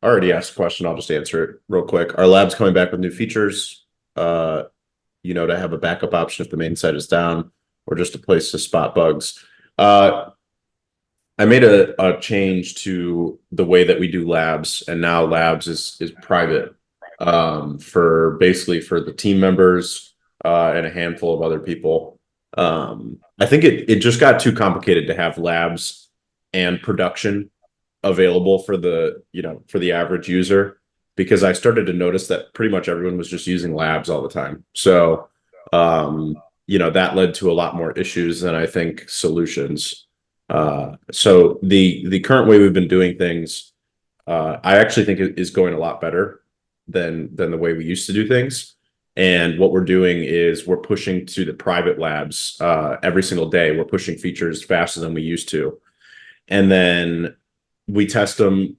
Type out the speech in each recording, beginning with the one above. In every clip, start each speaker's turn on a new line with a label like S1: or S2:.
S1: already asked a question. I'll just answer it real quick. Our lab's coming back with new features, to have a backup option if the main site is down or just a place to spot bugs. I made a change to the way that we do labs, and now labs is private for basically for the team members and a handful of other people. I think it just got too complicated to have labs and production available for the average user because I started to notice that pretty much everyone was just using labs all the time. So that led to a lot more issues than I think solutions. So the current way we've been doing things, I actually think it is going a lot better than the way we used to do things. And what we're doing is we're pushing to the private labs every single day. We're pushing features faster than we used to. And then we test them,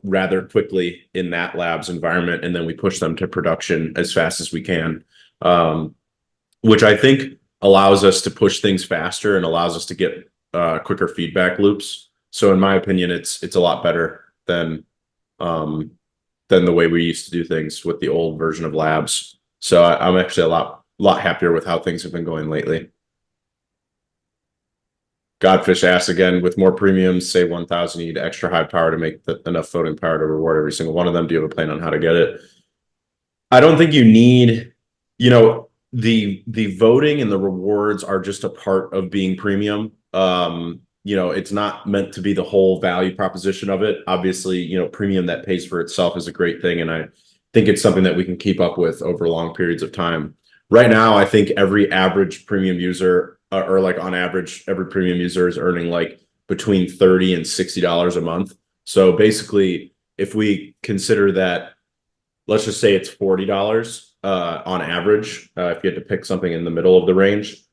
S1: rather quickly in that lab's environment. And then we push them to production as fast as we can, which I think allows us to push things faster and allows us to get quicker feedback loops. So in my opinion, it's a lot better than the way we used to do things with the old version of labs. So I'm actually a lot happier with how things have been going lately. Godfish asks again, with more premiums, say 1,000, you need extra high power to make enough voting power to reward every single one of them. Do you have a plan on how to get it? I don't think you need, the voting and the rewards are just a part of being premium. It's not meant to be the whole value proposition of it. Obviously, premium that pays for itself is a great thing. And I think it's something that we can keep up with over long periods of time. Right now, I think every average premium user, or like on average, every premium user is earning like between $30 and $60 a month. So basically, if we consider that, let's just say it's $40 on average, if you had to pick something in the middle of the range,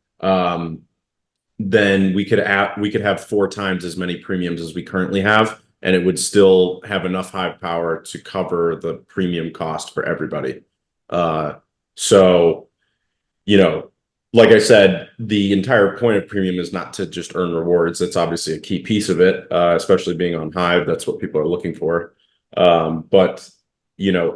S1: then we could have 4 times as many premiums as we currently have, and it would still have enough high power to cover the premium cost for everybody. So, like I said, the entire point of premium is not to just earn rewards. That's obviously a key piece of it, especially being on Hive. That's what people are looking for. But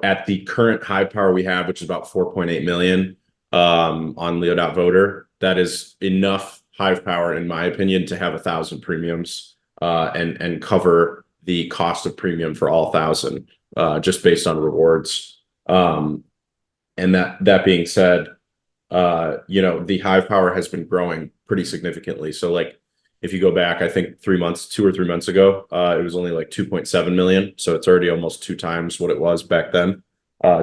S1: at the current high power we have, which is about 4.8 million on Leo.voter, that is enough Hive power, in my opinion, to have 1,000 premiums and cover the cost of premium for all 1,000 just based on rewards. And that being said, the Hive power has been growing pretty significantly. So like if you go back, I think 2 or 3 months ago, it was only like 2.7 million. So it's already almost 2 times what it was back then,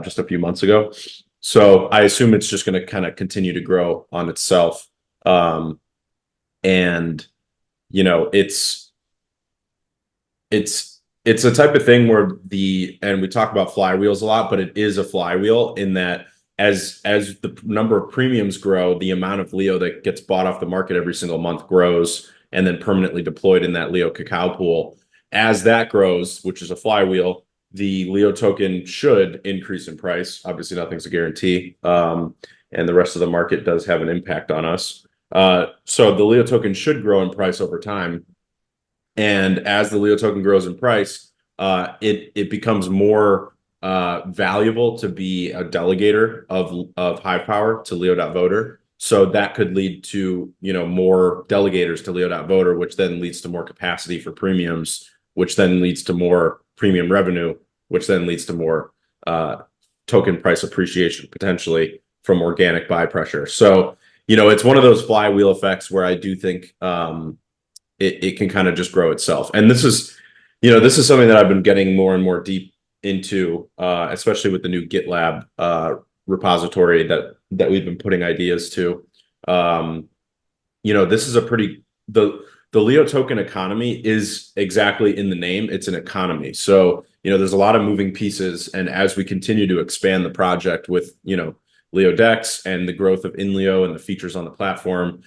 S1: just a few months ago. So I assume it's just going to kind of continue to grow on itself. And it's a type of thing where and we talk about flywheels a lot, but it is a flywheel in that as the number of premiums grow, the amount of Leo that gets bought off the market every single month grows and then permanently deployed in that Leo cacao pool. As that grows, which is a flywheel, the Leo token should increase in price. Obviously, nothing's a guarantee. And the rest of the market does have an impact on us. So the Leo token should grow in price over time. And as the Leo token grows in price, it becomes more valuable to be a delegator of high power to Leo.voter. So that could lead to, more delegators to Leo.voter, which then leads to more capacity for premiums, which then leads to more premium revenue, which then leads to more token price appreciation potentially from organic buy pressure. So, it's one of those flywheel effects where I do think it can kind of just grow itself. And this is something that I've been getting more and more deep into, especially with the new GitLab repository that we've been putting ideas to. This is the Leo token economy is exactly in the name. It's an economy. So, there's a lot of moving pieces. And as we continue to expand the project with, LeoDex and the growth of Inleo and the features on the platform,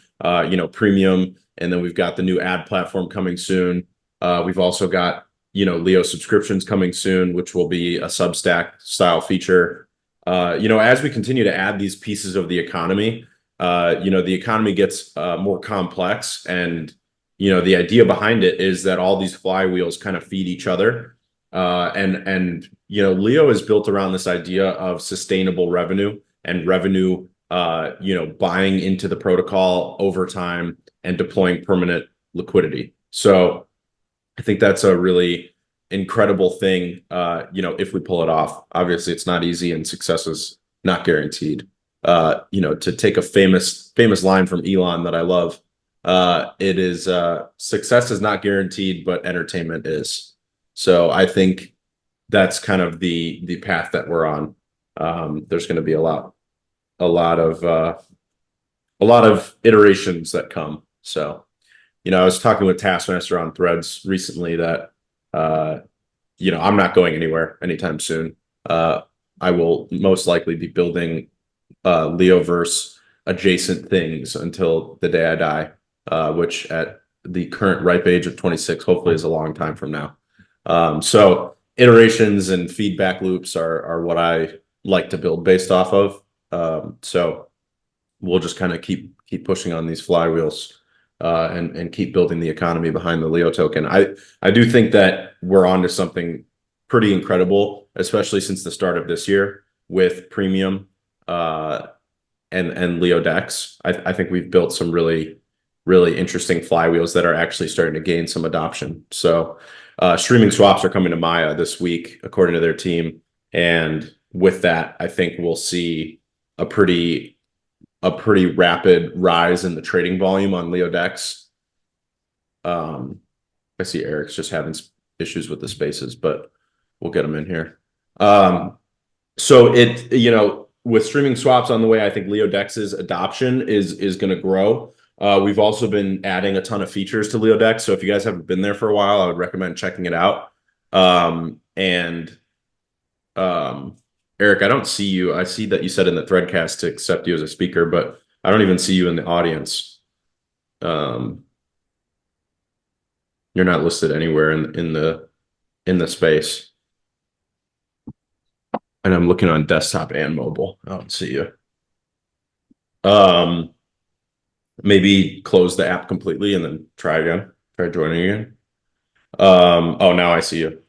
S1: premium, and then we've got the new ad platform coming soon. We've also got, Leo subscriptions coming soon, which will be a Substack style feature. As we continue to add these pieces of the economy, the economy gets more complex. And, the idea behind it is that all these flywheels kind of feed each other. And Leo is built around this idea of sustainable revenue and revenue, buying into the protocol over time and deploying permanent liquidity. So I think that's a really incredible thing, if we pull it off. Obviously, it's not easy and success is not guaranteed. To take a famous line from Elon that I love, it is success is not guaranteed, but entertainment is. So I think that's kind of the path that we're on. There's going to be a lot of iterations that come. So, I was talking with Taskmaster on Threads recently that I'm not going anywhere anytime soon. I will most likely be building Leoverse adjacent things until the day I die, which at the current ripe age of 26, hopefully is a long time from now. So iterations and feedback loops are what I like to build based off of. So we'll just kind of keep pushing on these flywheels and keep building the economy behind the Leo token. I do think that we're on to something pretty incredible, especially since the start of this year with Premium and LeoDex. I think we've built some really, really interesting flywheels that are actually starting to gain some adoption. So streaming swaps are coming to Maya this week, according to their team. And with that, I think we'll see a pretty rapid rise in the trading volume on LeoDex. I see Eric's just having issues with the spaces, but we'll get him in here. So with streaming swaps on the way, I think LeoDex's adoption is going to grow. We've also been adding a ton of features to LeoDex. So if you guys haven't been there for a while, I would recommend checking it out. Eric, I don't see you. I see that you said in the threadcast to accept you as a speaker, but I don't even see you in the audience. You're not listed anywhere in the space. And I'm looking on desktop and mobile. I don't see you. Maybe close the app completely and then try again. Try joining again. Oh, now I see you.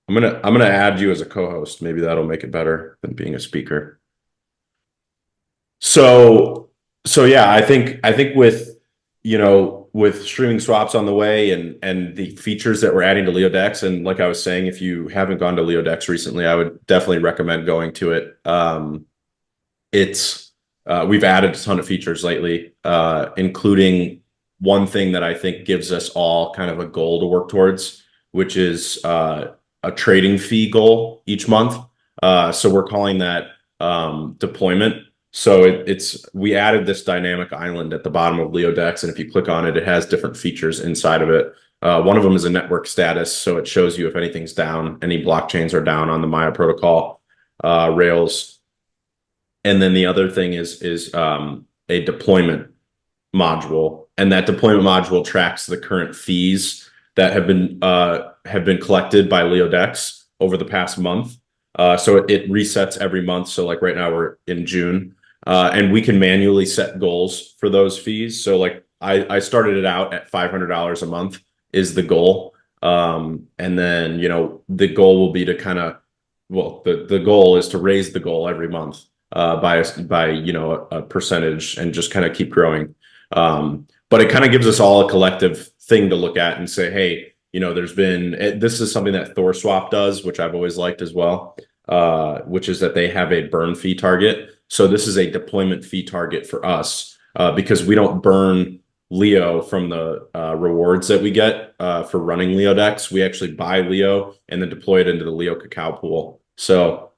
S1: I'm gonna add you as a co-host. Maybe that'll make it better than being a speaker. So yeah, I think with streaming swaps on the way and the features that we're adding to LeoDex, and like I was saying, if you haven't gone to LeoDex recently, I would definitely recommend going to it. We've added a ton of features lately, including one thing that I think gives us all kind of a goal to work towards, which is a trading fee goal each month. So we're calling that deployment. So we added this dynamic island at the bottom of LeoDex, and if you click on it, it has different features inside of it. One of them is a network status, so it shows you if anything's down, any blockchains are down on the Maya protocol rails. And then the other thing is a deployment module, and that deployment module tracks the current fees that have been collected by LeoDex over the past month. So it resets every month. So like right now we're in June, and we can manually set goals for those fees. So like I started it out at $500 a month is the goal. And then, the goal will be to the goal is to raise the goal every month by a percentage and just kind of keep growing. But it kind of gives us all a collective thing to look at and say, hey, this is something that ThorSwap does, which I've always liked as well, which is that they have a burn fee target. So this is a deployment fee target for us because we don't burn Leo from the rewards that we get for running LeoDex. We actually buy Leo and then deploy it into the Leo Cacao pool. So,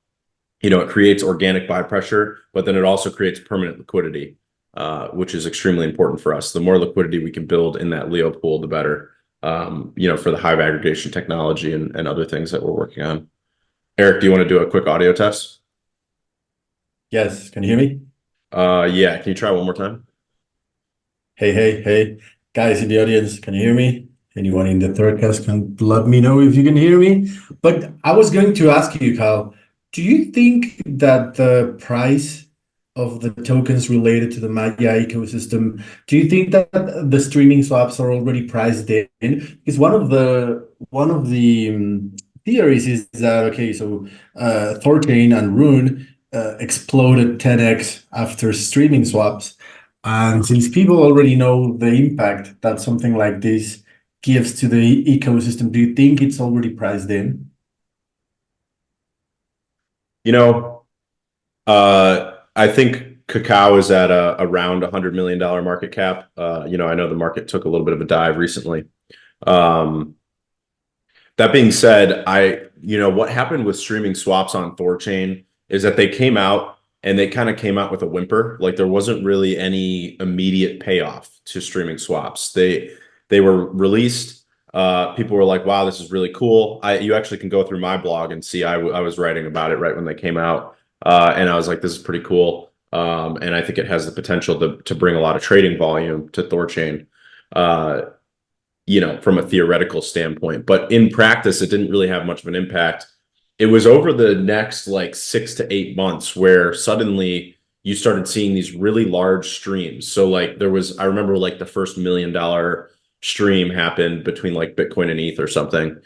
S1: it creates organic buy pressure, but then it also creates permanent liquidity, which is extremely important for us. The more liquidity we can build in that Leo pool, the better, for the Hive aggregation technology and other things that we're working on. Eric, do you want to do a quick audio test?
S2: Yes, can you hear me?
S1: Yeah, can you try one more time?
S2: Hey. Guys in the audience, can you hear me? Anyone in the threadcast can let me know if you can hear me. But I was going to ask you, Kyle, do you think that the price of the tokens related to the Maya ecosystem, do you think that the streaming swaps are already priced in? Because one of the one of the theories is that okay, so Thorchain and Rune exploded 10x after streaming swaps, and since people already know the impact that something like this gives to the ecosystem, do you think it's already priced in?
S1: You know, I think cacao is at around $100 million market cap. I know the market took a little bit of a dive recently. Um, That being said, what happened with streaming swaps on Thorchain is that they came out and they kind of came out with a whimper. Like there wasn't really any immediate payoff to streaming swaps. They were released. People were like, "Wow, this is really cool." You actually can go through my blog and see I was writing about it right when they came out, and I was like, "This is pretty cool." And I think it has the potential to bring a lot of trading volume to Thorchain. Uh, from a theoretical standpoint. But in practice, it didn't really have much of an impact. It was over the next like 6 to 8 months where suddenly you started seeing these really large streams. So like I remember like the first $1 million stream happened between like Bitcoin and ETH or something.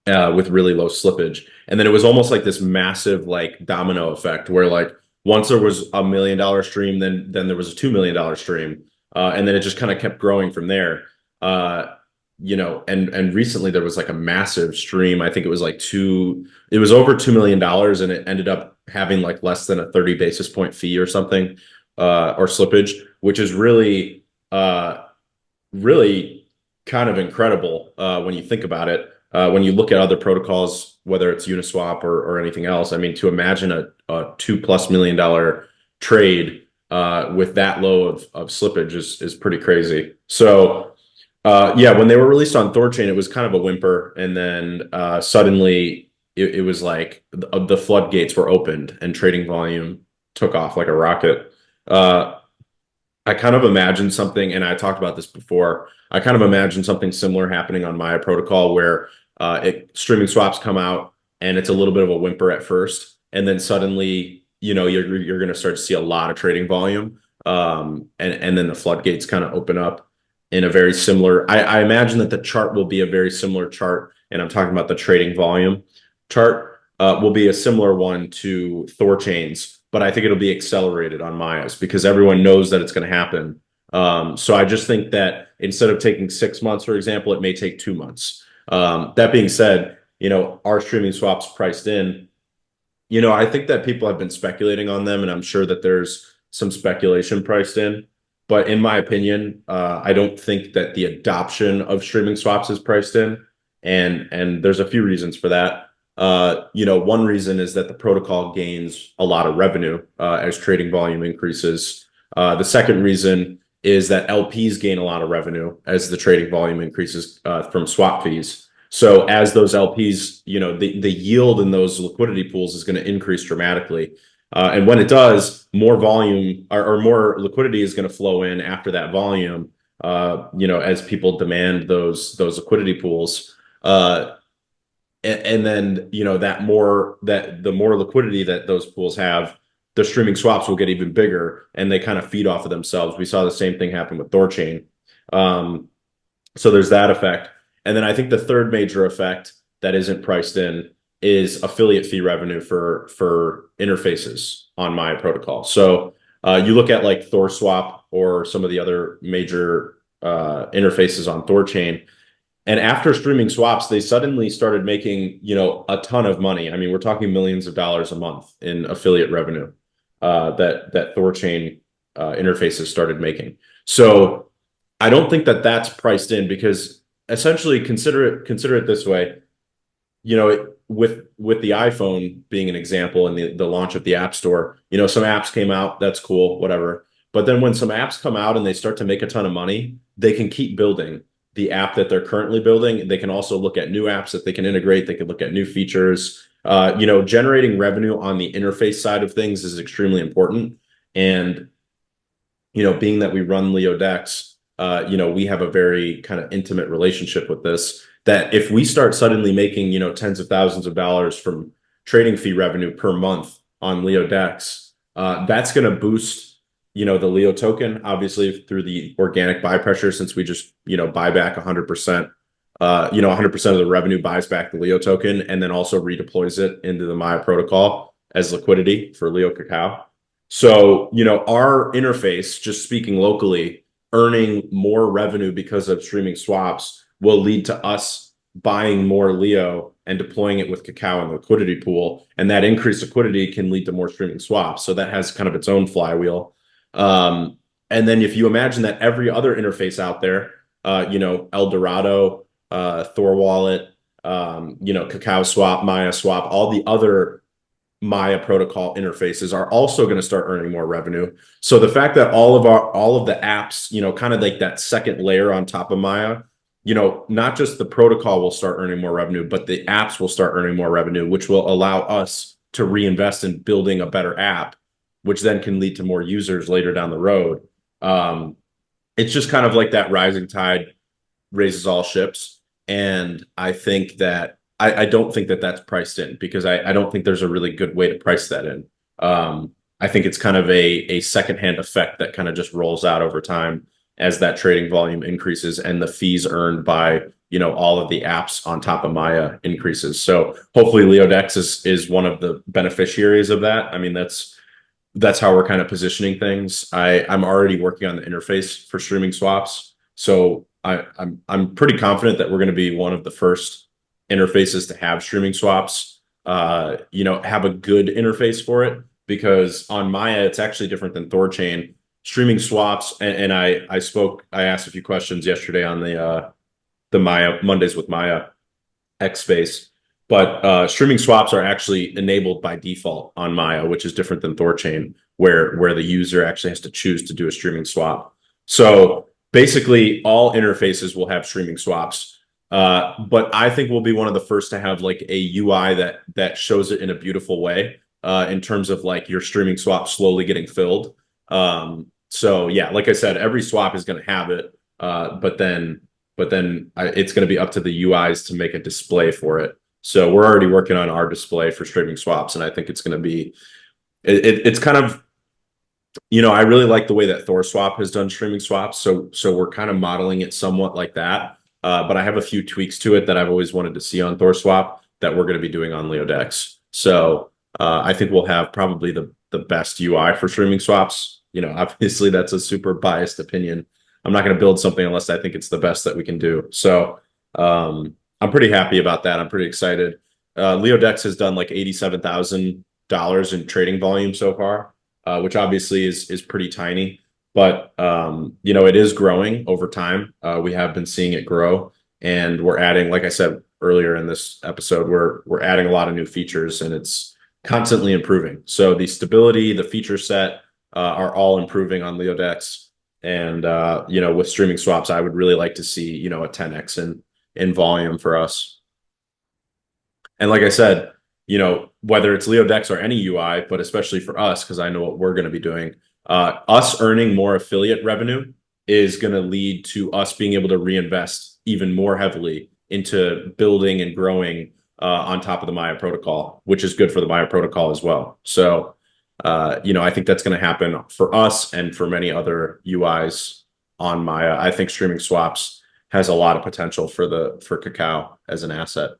S1: With really low slippage. And then it was almost like this massive like domino effect where like once there was $1 million stream, then there was a $2 million stream. And then it just kind of kept growing from there. And recently there was like a massive stream. I think it was over $2 million and it ended up having like less than a 30 basis point fee or something, or slippage, which is really kind of incredible when you think about it. When you look at other protocols, whether it's Uniswap or anything else, I mean, to imagine a $2+ million trade with that low of slippage is pretty crazy. So yeah, when they were released on Thorchain, it was kind of a whimper, and then suddenly it was like the floodgates were opened and trading volume took off like a rocket. I kind of imagine something, and I talked about this before. I kind of imagine something similar happening on Maya protocol where streaming swaps come out and it's a little bit of a whimper at first, and then suddenly, you're going to start to see a lot of trading volume, and then the floodgates kind of open up in a very similar. I imagine that the chart will be a very similar chart, and I'm talking about the trading volume chart will be a similar one to Thorchain's, but I think it'll be accelerated on Maya's because everyone knows that it's going to happen. So I just think that instead of taking 6 months, for example, it may take 2 months. That being said, our streaming swaps priced in, I think that people have been speculating on them, and I'm sure that there's some speculation priced in. But in my opinion, I don't think that the adoption of streaming swaps is priced in, and there's a few reasons for that. One reason is that the protocol gains a lot of revenue as trading volume increases. The second reason is that LPs gain a lot of revenue as the trading volume increases from swap fees. So as those LPs, the yield in those liquidity pools is going to increase dramatically. And when it does, more volume or more liquidity is going to flow in after that volume, as people demand those liquidity pools. And then that the more liquidity that those pools have, the streaming swaps will get even bigger, and they kind of feed off of themselves. We saw the same thing happen with Thorchain. So there's that effect, and then I think the third major effect that isn't priced in is affiliate fee revenue for interfaces on Maya protocol. So you look at like ThorSwap or some of the other major interfaces on Thorchain. And after streaming swaps, they suddenly started making, a ton of money. I mean, we're talking millions of dollars a month in affiliate revenue that Thorchain interfaces started making. So I don't think that that's priced in because essentially consider it this way. With the iPhone being an example and the launch of the App Store, some apps came out, that's cool, whatever. But then when some apps come out and they start to make a ton of money, they can keep building the app that they're currently building. They can also look at new apps that they can integrate. They can look at new features. Generating revenue on the interface side of things is extremely important. And, being that we run LeoDex, we have a very kind of intimate relationship with this, that if we start suddenly making, tens of thousands of dollars from trading fee revenue per month on LeoDex, that's going to boost the Leo token, obviously through the organic buy pressure, since we just, buy back 100% 100% of the revenue buys back the Leo token and then also redeploys it into the Maya protocol as liquidity for Leo Cacao. So, our interface, just speaking locally, earning more revenue because of streaming swaps will lead to us buying more Leo and deploying it with Cacao in the liquidity pool. And that increased liquidity can lead to more streaming swaps. So that has kind of its own flywheel. And then if you imagine that every other interface out there, El Dorado, Thor Wallet, Cacao Swap, Maya Swap, all the other Maya protocol interfaces are also going to start earning more revenue. So the fact that all of the apps, kind of like that second layer on top of Maya, not just the protocol will start earning more revenue, but the apps will start earning more revenue, which will allow us to reinvest in building a better app, which then can lead to more users later down the road. It's just kind of like that rising tide raises all ships. And I think that I don't think that that's priced in because I don't think there's a really good way to price that in. I think it's kind of a secondhand effect that kind of just rolls out over time as that trading volume increases and the fees earned by all of the apps on top of Maya increases. So hopefully LeoDex is one of the beneficiaries of that. I mean, that's how we're kind of positioning things. I'm already working on the interface for streaming swaps. So I'm pretty confident that we're going to be one of the first interfaces to have streaming swaps, have a good interface for it, because on Maya, it's actually different than Thorchain. Streaming swaps, and I asked a few questions yesterday on the Maya Mondays with Maya X space, but streaming swaps are actually enabled by default on Maya, which is different than Thorchain, where the user actually has to choose to do a streaming swap. So basically, all interfaces will have streaming swaps. But I think we'll be one of the first to have like a UI that shows it in a beautiful way, in terms of like your streaming swap slowly getting filled. So yeah, like I said, every swap is going to have it, but then it's going to be up to the UIs to make a display for it. So we're already working on our display for streaming swaps, and I think it's going to be it's kind of, I really like the way that ThorSwap has done streaming swaps. So we're kind of modeling it somewhat like that. But I have a few tweaks to it that I've always wanted to see on ThorSwap that we're going to be doing on LeoDex. So I think we'll have probably the best UI for streaming swaps. Obviously that's a super biased opinion. I'm not going to build something unless I think it's the best that we can do. So I'm pretty happy about that. I'm pretty excited. LeoDex has done like $87,000 in trading volume so far, which obviously is pretty tiny. But it is growing over time. We have been seeing it grow, and we're adding, like I said earlier in this episode, we're adding a lot of new features, and it's constantly improving. So the stability, the feature set are all improving on LeoDex. And with streaming swaps, I would really like to see a 10x in volume for us. And like I said, whether it's LeoDex or any UI, but especially for us, because I know what we're going to be doing. Us earning more affiliate revenue is going to lead to us being able to reinvest even more heavily into building and growing on top of the Maya protocol, which is good for the Maya protocol as well. So, I think that's going to happen for us and for many other UIs on Maya. I think streaming swaps has a lot of potential for Cacao as an asset.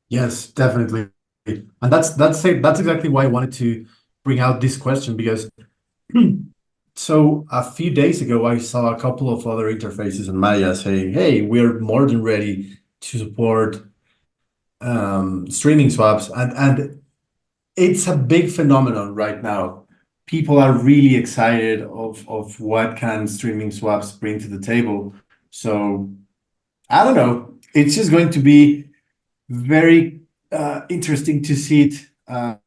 S2: Yes, definitely. And that's exactly why I wanted to bring out this question, because so a few days ago I saw a couple of other interfaces in Maya saying, "Hey, we're more than ready to support streaming swaps," and it's a big phenomenon right now. People are really excited of what can streaming swaps bring to the table. So I don't know. It's just going to be very interesting to see it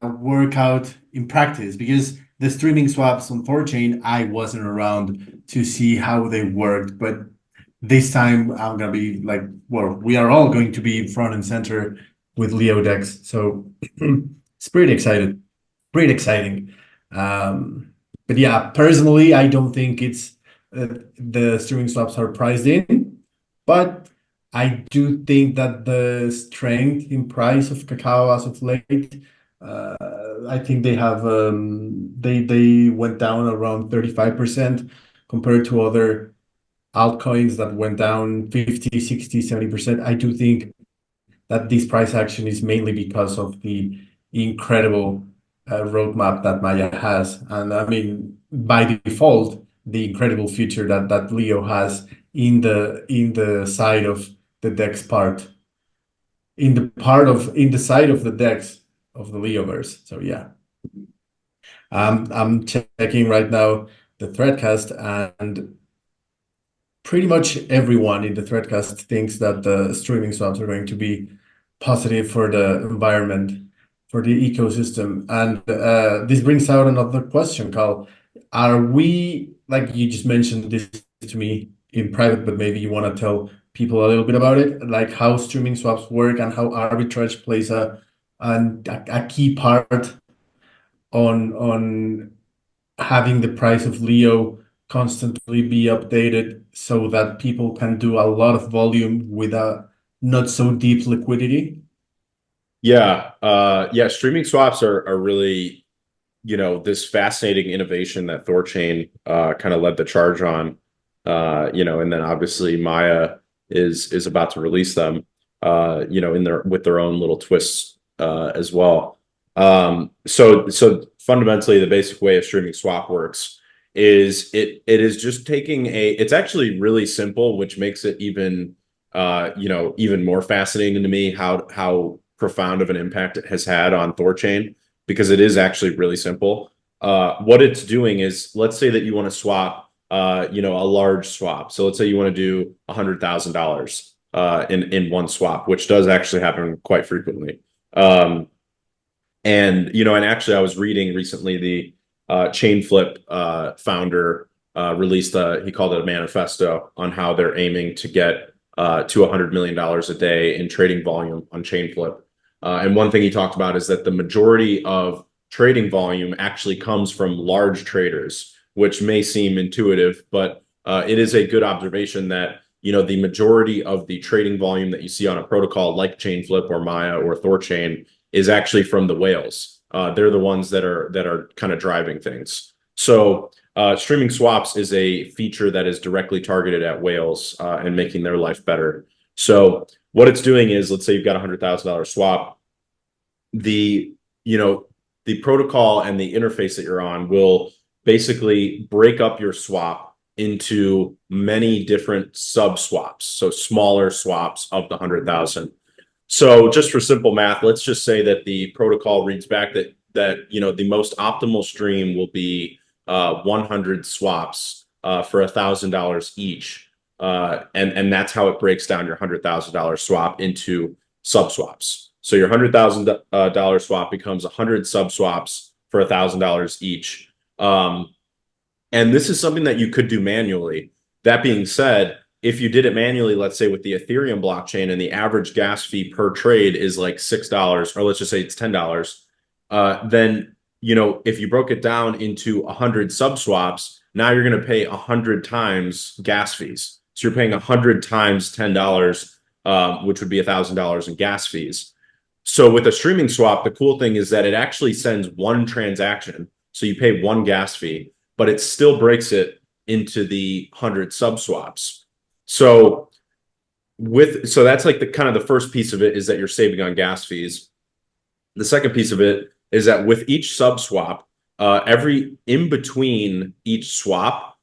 S2: work out in practice, because the streaming swaps on Thorchain, I wasn't around to see how they worked, but this time I'm gonna be like, well, we are all going to be front and center with LeoDex, so it's pretty exciting. But yeah, personally, I don't think it's the streaming swaps are priced in, but I do think that the strength in price of cacao as of late I think they have they went down around 35% compared to other altcoins that went down 50, 60, 70%. I do think that this price action is mainly because of the incredible roadmap that Maya has. And I mean, by default, the incredible feature that Leo has in the side of the DEX part, in the side of the DEX of the Leoverse. So yeah. I'm checking right now the threadcast, and pretty much everyone in the threadcast thinks that the streaming swaps are going to be positive for the environment, for the ecosystem. And this brings out another question, Carl. Are we, like you just mentioned this to me in private, but maybe you want to tell people a little bit about it, like how streaming swaps work and how arbitrage plays a key part on having the price of Leo constantly be updated so that people can do a lot of volume with a not so deep liquidity?
S1: Yeah, yeah, streaming swaps are really, this fascinating innovation that Thorchain kind of led the charge on. And then obviously Maya is about to release them, in their with their own little twists as well. So fundamentally, the basic way a streaming swap works is it is just taking it's actually really simple, which makes it even more fascinating to me how profound of an impact it has had on Thorchain, because it is actually really simple. What it's doing is, let's say that you want to swap, a large swap. So let's say you want to do $100,000 in one swap, which does actually happen quite frequently. And actually, I was reading recently the Chainflip founder released he called it a manifesto on how they're aiming to get to $100 million a day in trading volume on Chainflip. And one thing he talked about is that the majority of trading volume actually comes from large traders, which may seem intuitive, but it is a good observation that the majority of the trading volume that you see on a protocol like Chainflip or Maya or Thorchain is actually from the whales. They're the ones that are kind of driving things. So streaming swaps is a feature that is directly targeted at whales and making their life better. So what it's doing is, let's say you've got $100,000 swap. The the protocol and the interface that you're on will basically break up your swap into many different sub swaps, so smaller swaps of the 100,000. So just for simple math, let's just say that the protocol reads back that the most optimal stream will be 100 swaps for $1,000 each, and that's how it breaks down your $100,000 swap into sub swaps. So your $100,000 swap becomes 100 sub swaps for $1,000 each, and this is something that you could do manually. That being said, if you did it manually, let's say with the Ethereum blockchain, and the average gas fee per trade is like $6, or let's just say it's $10, then if you broke it down into 100 sub swaps, now you're going to pay 100 times gas fees. So you're paying 100 times $10, which would be $1,000 in gas fees. So with a streaming swap, the cool thing is that it actually sends one transaction. So you pay one gas fee, but it still breaks it into the 100 sub swaps. So that's like the kind of the first piece of it, is that you're saving on gas fees. The second piece of it is that with each sub swap, every in between each swap,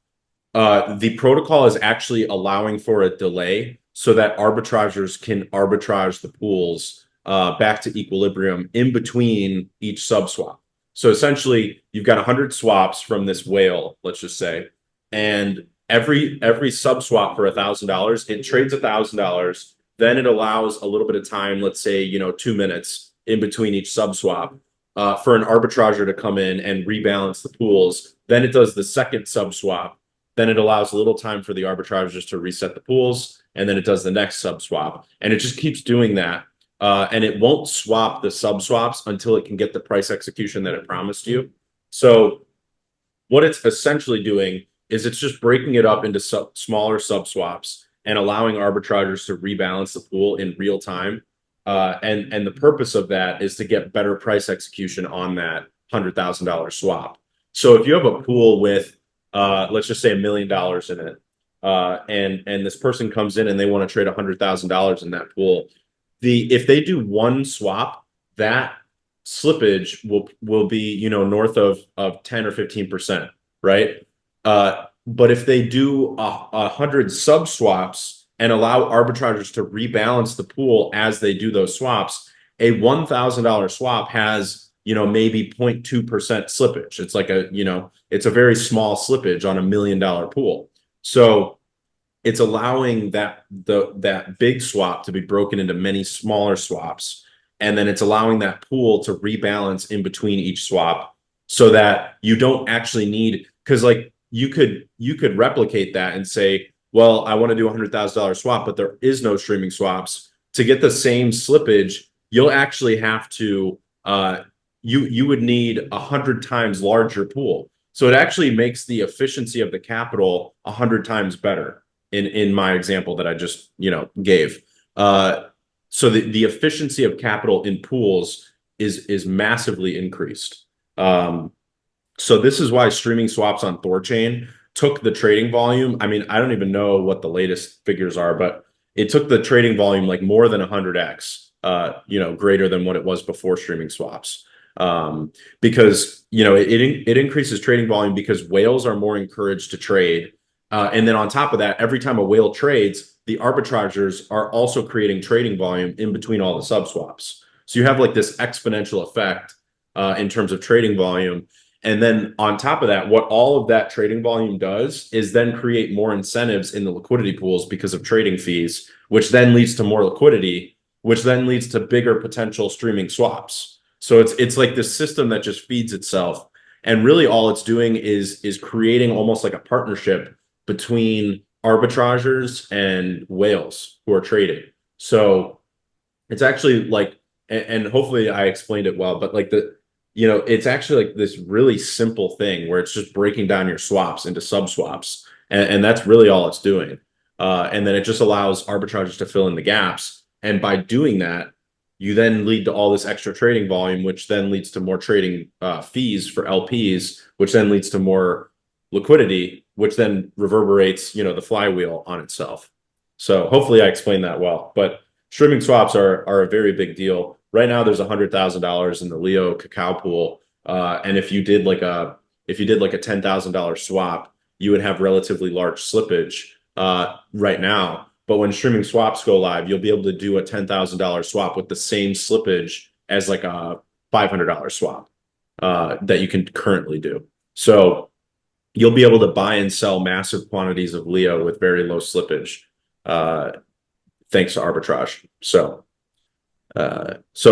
S1: the protocol is actually allowing for a delay so that arbitrageurs can arbitrage the pools back to equilibrium in between each sub swap. So essentially, you've got 100 swaps from this whale, let's just say, and every sub swap for $1,000, it trades $1,000. Then it allows a little bit of time, let's say 2 minutes in between each sub swap, for an arbitrager to come in and rebalance the pools. Then it does the second sub swap. Then it allows a little time for the arbitragers to reset the pools, and then it does the next sub swap, and it just keeps doing that. And it won't swap the sub swaps until it can get the price execution that it promised you. So what it's essentially doing is it's just breaking it up into smaller sub swaps and allowing arbitrageurs to rebalance the pool in real time. And the purpose of that is to get better price execution on that $100,000 swap. So if you have a pool with, let's just say $1 million in it, and this person comes in and they want to trade $100,000 in that pool, if they do one swap, that slippage will be, you know, north of 10 or 15%, right? But if they do 100 sub swaps and allow arbitrageurs to rebalance the pool as they do those swaps, a $1,000 swap has, you know, maybe 0.2% slippage. It's like a, you know, it's a very small slippage on $1 million pool. So it's allowing that big swap to be broken into many smaller swaps. And then it's allowing that pool to rebalance in between each swap so that you don't actually need, because like you could replicate that and say, well, I want to do $100,000 swap, but there is no streaming swaps. To get the same slippage, you'll actually have to you would need 100 times larger pool. So it actually makes the efficiency of the capital 100 times better in my example that I just, you know, gave. So the efficiency of capital in pools is massively increased. So this is why streaming swaps on Thorchain took the trading volume. I mean, I don't even know what the latest figures are, but it took the trading volume like more than 100x, you know, greater than what it was before streaming swaps. Because, you know, it increases trading volume because whales are more encouraged to trade. And then on top of that, every time a whale trades, the arbitrageurs are also creating trading volume in between all the sub swaps. So you have like this exponential effect in terms of trading volume. And then on top of that, what all of that trading volume does is then create more incentives in the liquidity pools because of trading fees, which then leads to more liquidity, which then leads to bigger potential streaming swaps. So it's like this system that just feeds itself. And really all it's doing is creating almost like a partnership between arbitrageurs and whales who are trading. So it's actually like, and hopefully I explained it well, but like you know, it's actually like this really simple thing where it's just breaking down your swaps into sub swaps. And that's really all it's doing. And then it just allows arbitrageurs to fill in the gaps. And by doing that, you then lead to all this extra trading volume, which then leads to more trading fees for LPs, which then leads to more liquidity, which then reverberates, you know, the flywheel on itself. So hopefully I explained that well. But streaming swaps are a very big deal. Right now, there's $100,000 in the Leo cacao pool, and if you did like a $10,000 swap, you would have relatively large slippage right now. But when streaming swaps go live, you'll be able to do a $10,000 swap with the same slippage as like a $500 swap that you can currently do. So you'll be able to buy and sell massive quantities of Leo with very low slippage, thanks to arbitrage. So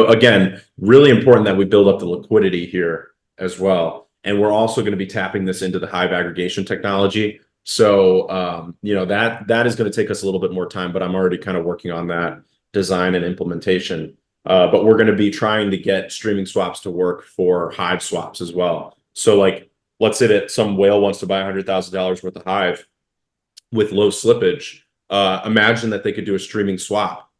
S1: again, really important that we build up the liquidity here as well. And we're also going to be tapping this into the Hive aggregation technology. So, you know, that is going to take us a little bit more time, but I'm already kind of working on that design and implementation. But we're going to be trying to get streaming swaps to work for Hive swaps as well. So like, let's say that some whale wants to buy $100,000 worth of Hive with low slippage. Imagine that they could do a streaming swap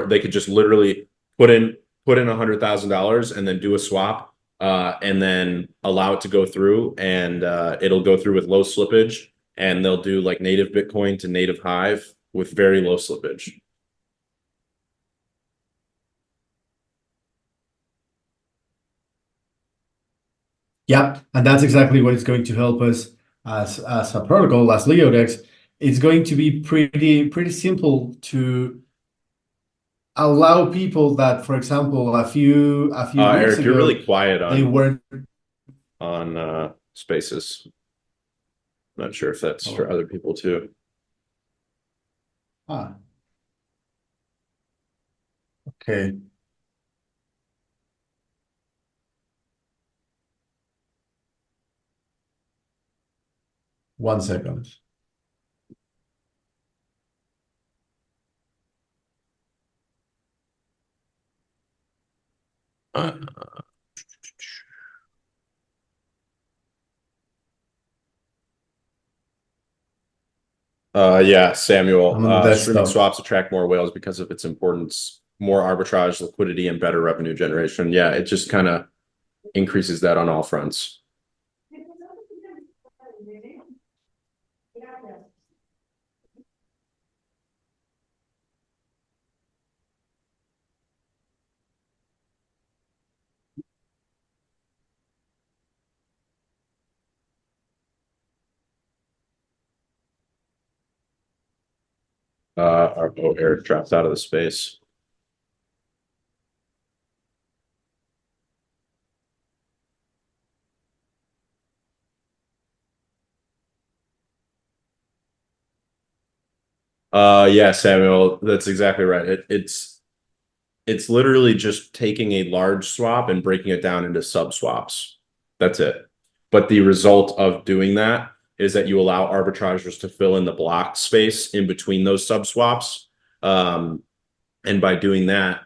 S1: they could just literally put in $100,000 and then do a swap and then allow it to go through, and it'll go through with low slippage, and they'll do like native Bitcoin to native Hive with very low slippage.
S2: Yeah, and that's exactly what is going to help us as a protocol, as LeoDex. It's going to be pretty simple to allow people that, for example, a few weeks
S1: Eric, you're
S2: ago,
S1: really quiet
S2: they weren't.
S1: on Spaces. Not sure if that's for
S2: Oh,
S1: other people too.
S2: ah, okay. 1 second.
S1: Uh, yeah,
S2: I'm
S1: Samuel.
S2: on the
S1: Streaming
S2: desktop.
S1: swaps attract more whales because of its importance more arbitrage, liquidity, and better revenue generation. Yeah, it just kind of increases that on all fronts. Our boat air dropped out of the space. Yeah, Samuel, that's exactly right. It's literally just taking a large swap and breaking it down into sub swaps. That's it. But the result of doing that is that you allow arbitrageurs to fill in the block space in between those sub swaps. And by doing that,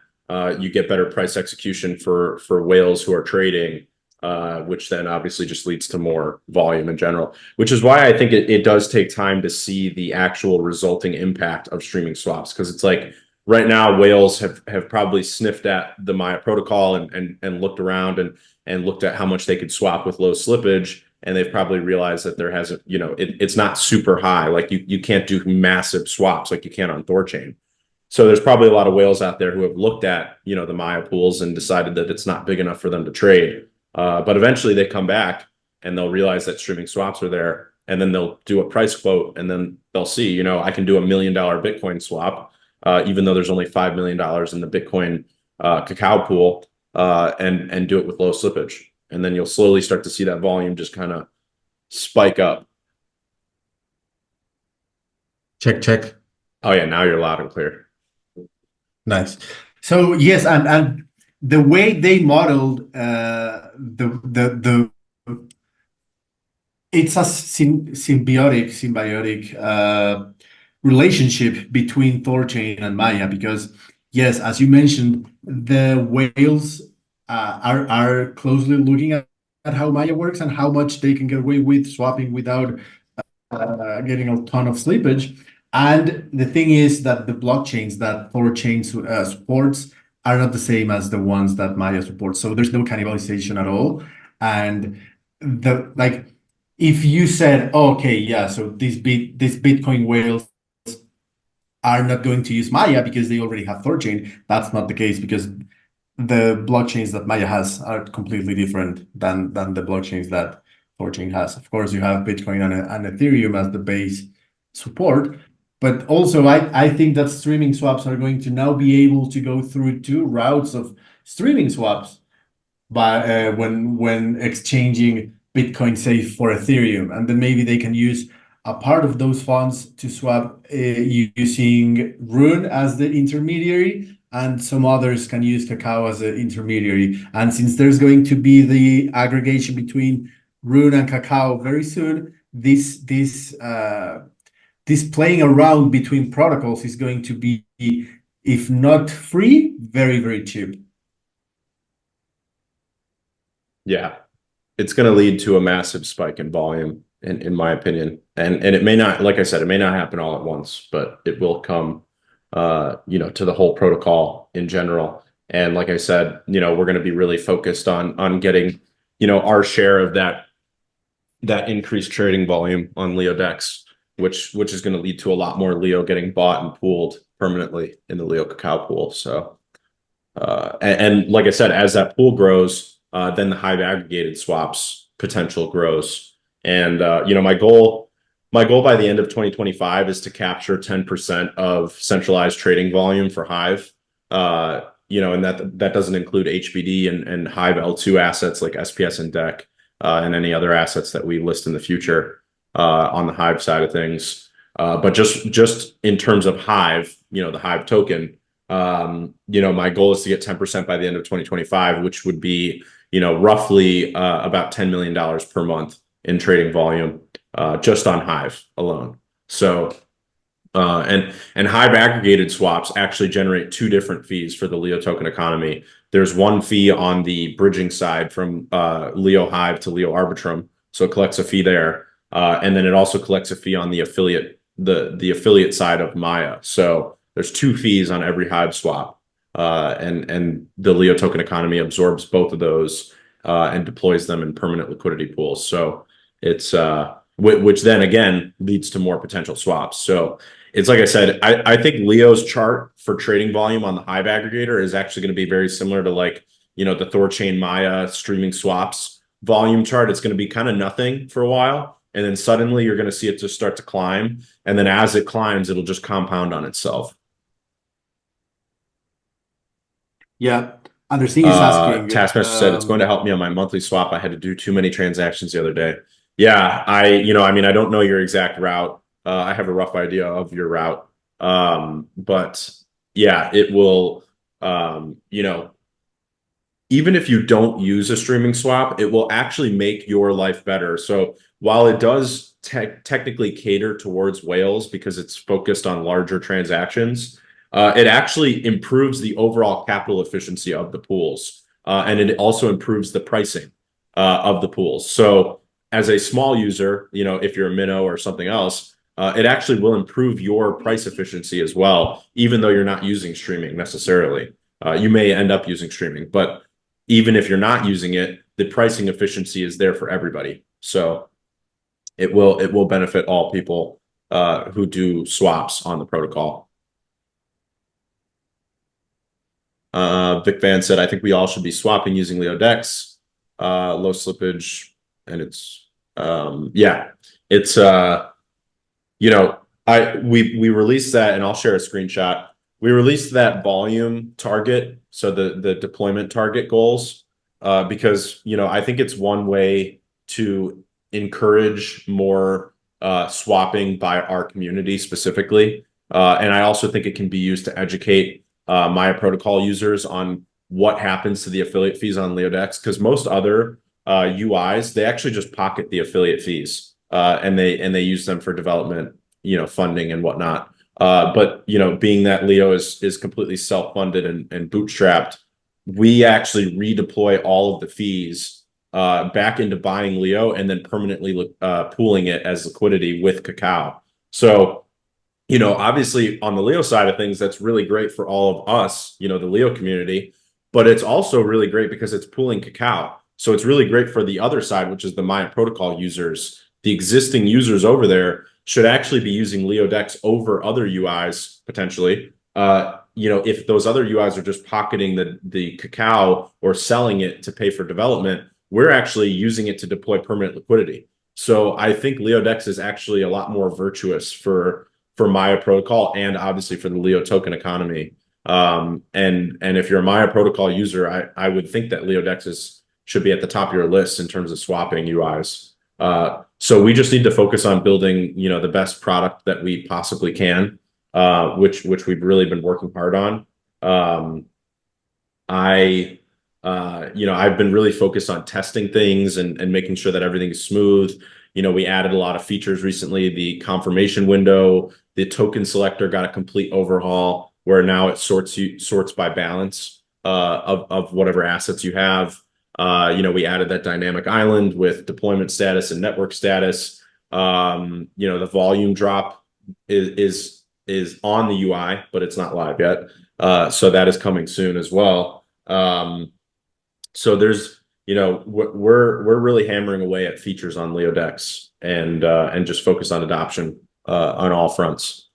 S1: you get better price execution for whales who are trading, which then obviously just leads to more volume in general, which is why I think it does take time to see the actual resulting impact of streaming swaps. Because it's like right now, whales have probably sniffed at the Maya protocol and looked around and looked at how much they could swap with low slippage. And they've probably realized that there hasn't, it's not super high. Like you can't do massive swaps like you can on Thorchain. So there's probably a lot of whales out there who have looked at, the Maya pools and decided that it's not big enough for them to trade. But eventually they come back and they'll realize that streaming swaps are there, and then they'll do a price quote, and then they'll see, I can do $1 million Bitcoin swap, even though there's only $5 million in the Bitcoin cacao pool, and do it with low slippage. And then you'll slowly start to see that volume just kind of spike up.
S2: Check.
S1: Oh yeah, now you're loud and clear.
S2: Nice. So yes, and the way they modeled the it's a symbiotic relationship between Thorchain and Maya, because yes, as you mentioned, the whales are closely looking at how Maya works and how much they can get away with swapping without getting a ton of slippage. And the thing is that the blockchains that Thorchain supports are not the same as the ones that Maya supports. So there's no cannibalization at all. And if you said, oh, okay, yeah, so these Bitcoin whales are not going to use Maya because they already have Thorchain, that's not the case, because the blockchains that Maya has are completely different than the blockchains that Thorchain has. Of course, you have Bitcoin and Ethereum as the base support, but also I think that streaming swaps are going to now be able to go through two routes of streaming swaps by when exchanging Bitcoin, say, for Ethereum, and then maybe they can use a part of those funds to swap using Rune as the intermediary, and some others can use Cacao as an intermediary. And since there's going to be the aggregation between Rune and Cacao very soon, this playing around between protocols is going to be, if not free, very, very cheap.
S1: Yeah, it's going to lead to a massive spike in volume, in my opinion. And it may not, like I said, it may not happen all at once, but it will come, to the whole protocol in general. And like I said, we're going to be really focused on getting, our share of that increased trading volume on LeoDex, which is going to lead to a lot more Leo getting bought and pooled permanently in the Leo Cacao pool. So, and like I said, as that pool grows, then the Hive aggregated swaps potential grows. And my goal by the end of 2025 is to capture 10% of centralized trading volume for Hive. And that doesn't include HBD and Hive L2 assets like SPS and DEC, and any other assets that we list in the future on the Hive side of things. But just in terms of Hive, the Hive token, my goal is to get 10% by the end of 2025, which would be, roughly about $10 million per month in trading volume, just on Hive alone. So, and Hive aggregated swaps actually generate two different fees for the Leo token economy. There's one fee on the bridging side from Leo Hive to Leo Arbitrum, so it collects a fee there, and then it also collects a fee on the affiliate side of Maya. So there's two fees on every Hive swap. and the Leo token economy absorbs both of those and deploys them in permanent liquidity pools. So it's which then again leads to more potential swaps. So it's like I said, I think Leo's chart for trading volume on the Hive aggregator is actually going to be very similar to like, you know, the Thorchain Maya streaming swaps volume chart. It's going to be kind of nothing for a while. And then suddenly you're going to see it just start to climb. And then as it climbs, it'll just compound on itself.
S2: Yeah, Anderson is asking.
S1: Taskmaster said it's going to help me on my monthly swap. I had to do too many transactions the other day. Yeah, I mean, I don't know your exact route. I have a rough idea of your route. But yeah, it will, you know, even if you don't use a streaming swap, it will actually make your life better. So while it does technically cater towards whales because it's focused on larger transactions, it actually improves the overall capital efficiency of the pools. And it also improves the pricing of the pools. So as a small user, you know, if you're a minnow or something else, it actually will improve your price efficiency as well, even though you're not using streaming necessarily. You may end up using streaming, but even if you're not using it, the pricing efficiency is there for everybody. So it will benefit all people who do swaps on the protocol. Vic Van said, I think we all should be swapping using LeoDex, low slippage, and it's yeah, it's you know, we released that, and I'll share a screenshot. We released that volume target, so the deployment target goals, because you know I think it's one way to encourage more swapping by our community specifically, and I also think it can be used to educate Maya protocol users on what happens to the affiliate fees on LeoDex, because most other UIs they actually just pocket the affiliate fees and they use them for development, you know, funding and whatnot. But you know, being that Leo is completely self-funded and bootstrapped, we actually redeploy all of the fees back into buying Leo and then permanently pooling it as liquidity with Cacao. So, you know, obviously on the Leo side of things, that's really great for all of us, you know, the Leo community, but it's also really great because it's pooling Cacao. So it's really great for the other side, which is the Maya protocol users. The existing users over there should actually be using LeoDex over other UIs potentially. You know, if those other UIs are just pocketing the Cacao or selling it to pay for development, we're actually using it to deploy permanent liquidity. So I think LeoDex is actually a lot more virtuous for Maya protocol and obviously for the Leo token economy. And if you're a Maya protocol user, I would think that LeoDex should be at the top of your list in terms of swapping UIs. So we just need to focus on building, you know, the best product that we possibly can, which we've really been working hard on. You know, I've been really focused on testing things and making sure that everything is smooth. You know, we added a lot of features recently. The confirmation window, the token selector got a complete overhaul where now it sorts by balance of whatever assets you have. You know, we added that dynamic island with deployment status and network status. You know, the volume drop is on the UI, but it's not live yet. So that is coming soon as well. So there's, you know, we're really hammering away at features on LeoDex and just focus on adoption on all fronts.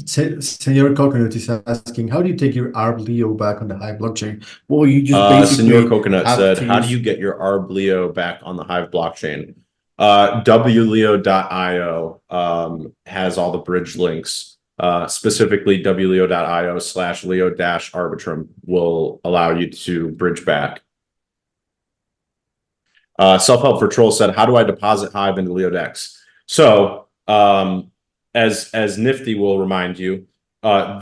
S2: Senor Coconut is asking, how do you take your ARB Leo back on the Hive blockchain? Well, you just
S1: Senor
S2: basically
S1: Coconut
S2: have
S1: said,
S2: to
S1: how do
S2: use.
S1: you get your ARB Leo back on the Hive blockchain? WLeo.io has all the bridge links. Specifically, WLeo.io/Leo-Arbitrum will allow you to bridge back. Self-help for troll said, how do I deposit Hive into LeoDex? So, as Nifty will remind you,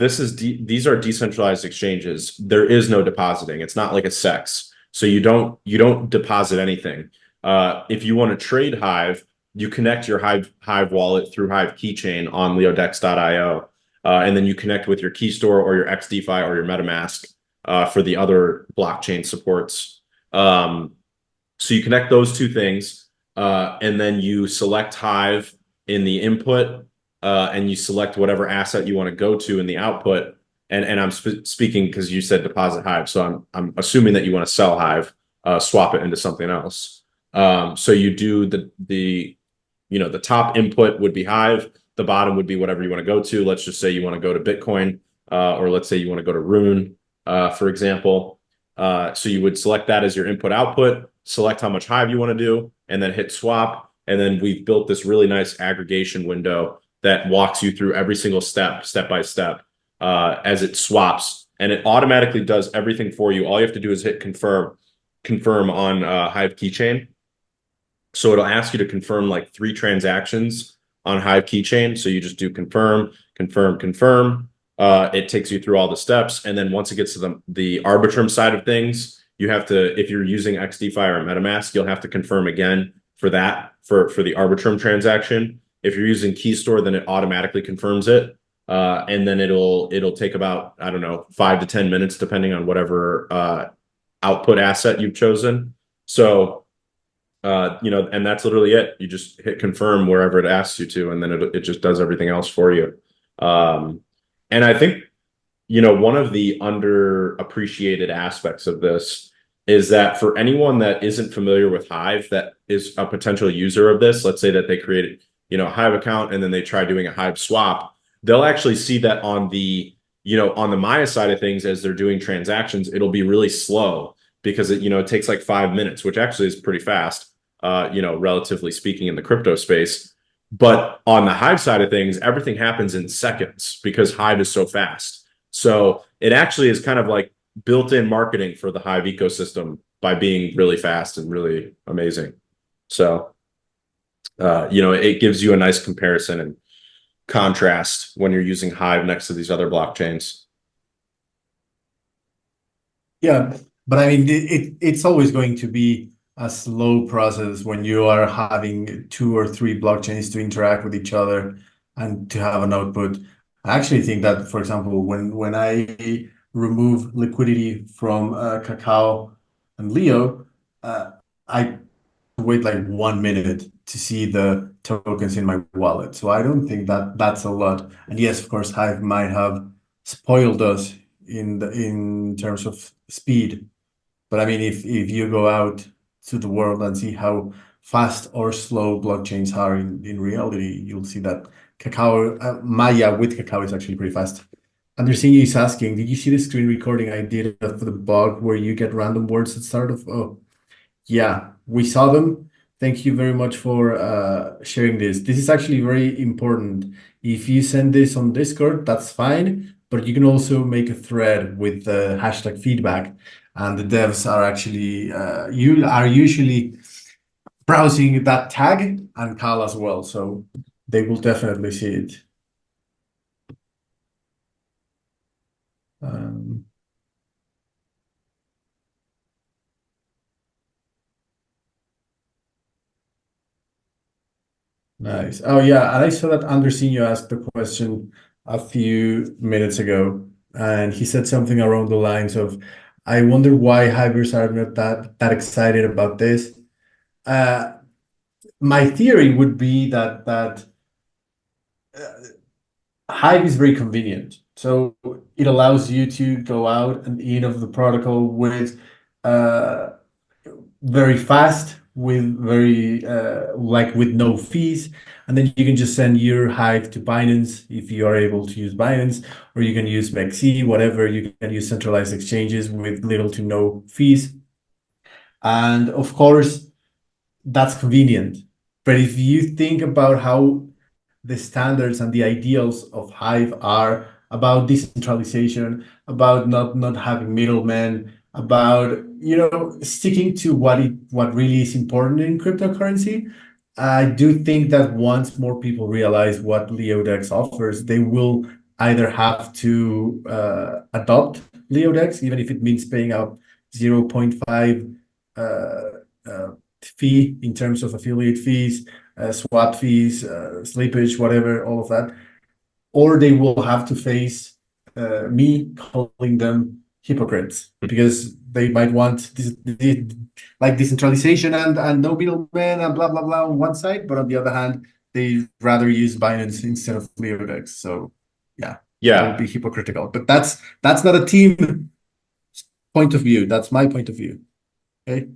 S1: these are decentralized exchanges. There is no depositing. It's not like a SEX. So you don't deposit anything. If you want to trade Hive, you connect your Hive wallet through Hive keychain on leodex.io, and then you connect with your key store or your XDeFi or your MetaMask for the other blockchain supports. So you connect those two things, and then you select Hive in the input, and you select whatever asset you want to go to in the output. And I'm speaking because you said deposit Hive, so I'm assuming that you want to sell Hive, swap it into something else. So you do the top input would be Hive, the bottom would be whatever you want to go to. Let's just say you want to go to Bitcoin, or let's say you want to go to Rune, for example. So you would select that as your input output, select how much Hive you want to do, and then hit swap. And then we've built this really nice aggregation window that walks you through every single step by step, as it swaps. And it automatically does everything for you. All you have to do is hit confirm on Hive keychain. So it'll ask you to confirm like 3 transactions on Hive keychain. So you just do confirm, confirm, confirm. It takes you through all the steps. And then once it gets to the Arbitrum side of things, you have to, if you're using XDeFi or MetaMask, you'll have to confirm again for that, for the Arbitrum transaction. If you're using Keystore, then it automatically confirms it. And then it'll take about, I don't know, 5 to 10 minutes, depending on whatever output asset you've chosen. So, and that's literally it. You just hit confirm wherever it asks you to, and then it just does everything else for you. And I think, one of the underappreciated aspects of this is that for anyone that isn't familiar with Hive, that is a potential user of this, let's say that they created, a Hive account and then they try doing a Hive swap, they'll actually see that on the Maya side of things, as they're doing transactions, it'll be really slow because it takes like 5 minutes, which actually is pretty fast, relatively speaking in the crypto space. But on the Hive side of things, everything happens in seconds because Hive is so fast. So it actually is kind of like built-in marketing for the Hive ecosystem by being really fast and really amazing. So, it gives you a nice comparison and contrast when you're using Hive next to these other blockchains.
S2: Yeah, but I mean, it's always going to be a slow process when you are having 2 or 3 blockchains to interact with each other and to have an output. I actually think that, for example, when I remove liquidity from Cacao and Leo, I wait like 1 minute to see the tokens in my wallet. So I don't think that that's a lot. And yes, of course, Hive might have spoiled us in terms of speed. But I mean, if you go out to the world and see how fast or slow blockchains are in reality, you'll see that Cacao, Maya with Cacao is actually pretty fast. Anderson is asking, did you see the screen recording I did for the bug where you get random words at start of? Oh, yeah, we saw them. Thank you very much for sharing this. This is actually very important. If you send this on Discord, that's fine, but you can also make a thread with the hashtag feedback, and the devs are actually you are usually browsing that tag and Cal as well, so they will definitely see it. Nice. Oh yeah, and I saw that Andersinho asked the question a few minutes ago, and he said something around the lines of, "I wonder why hivers are not that excited about this." My theory would be that Hive is very convenient, so it allows you to go out and in of the protocol with uh, very fast, with very like with no fees, and then you can just send your Hive to Binance if you are able to use Binance, or you can use MEXC, whatever. You can use centralized exchanges with little to no fees, and of course that's convenient. But if you think about how the standards and the ideals of Hive are about decentralization, about not having middlemen, about sticking to what really is important in cryptocurrency. I do think that once more people realize what LeoDex offers, they will either have to adopt LeoDex, even if it means paying out 0.5 fee in terms of affiliate fees, swap fees, slippage, whatever, all of that, or they will have to face me calling them hypocrites because they might want like decentralization and no middleman and blah blah blah on one side, but on the other hand, they rather use Binance instead of LeoDex. So yeah, that would
S1: Yeah.
S2: be hypocritical. But that's not a team point of view. That's my point of view. Okay.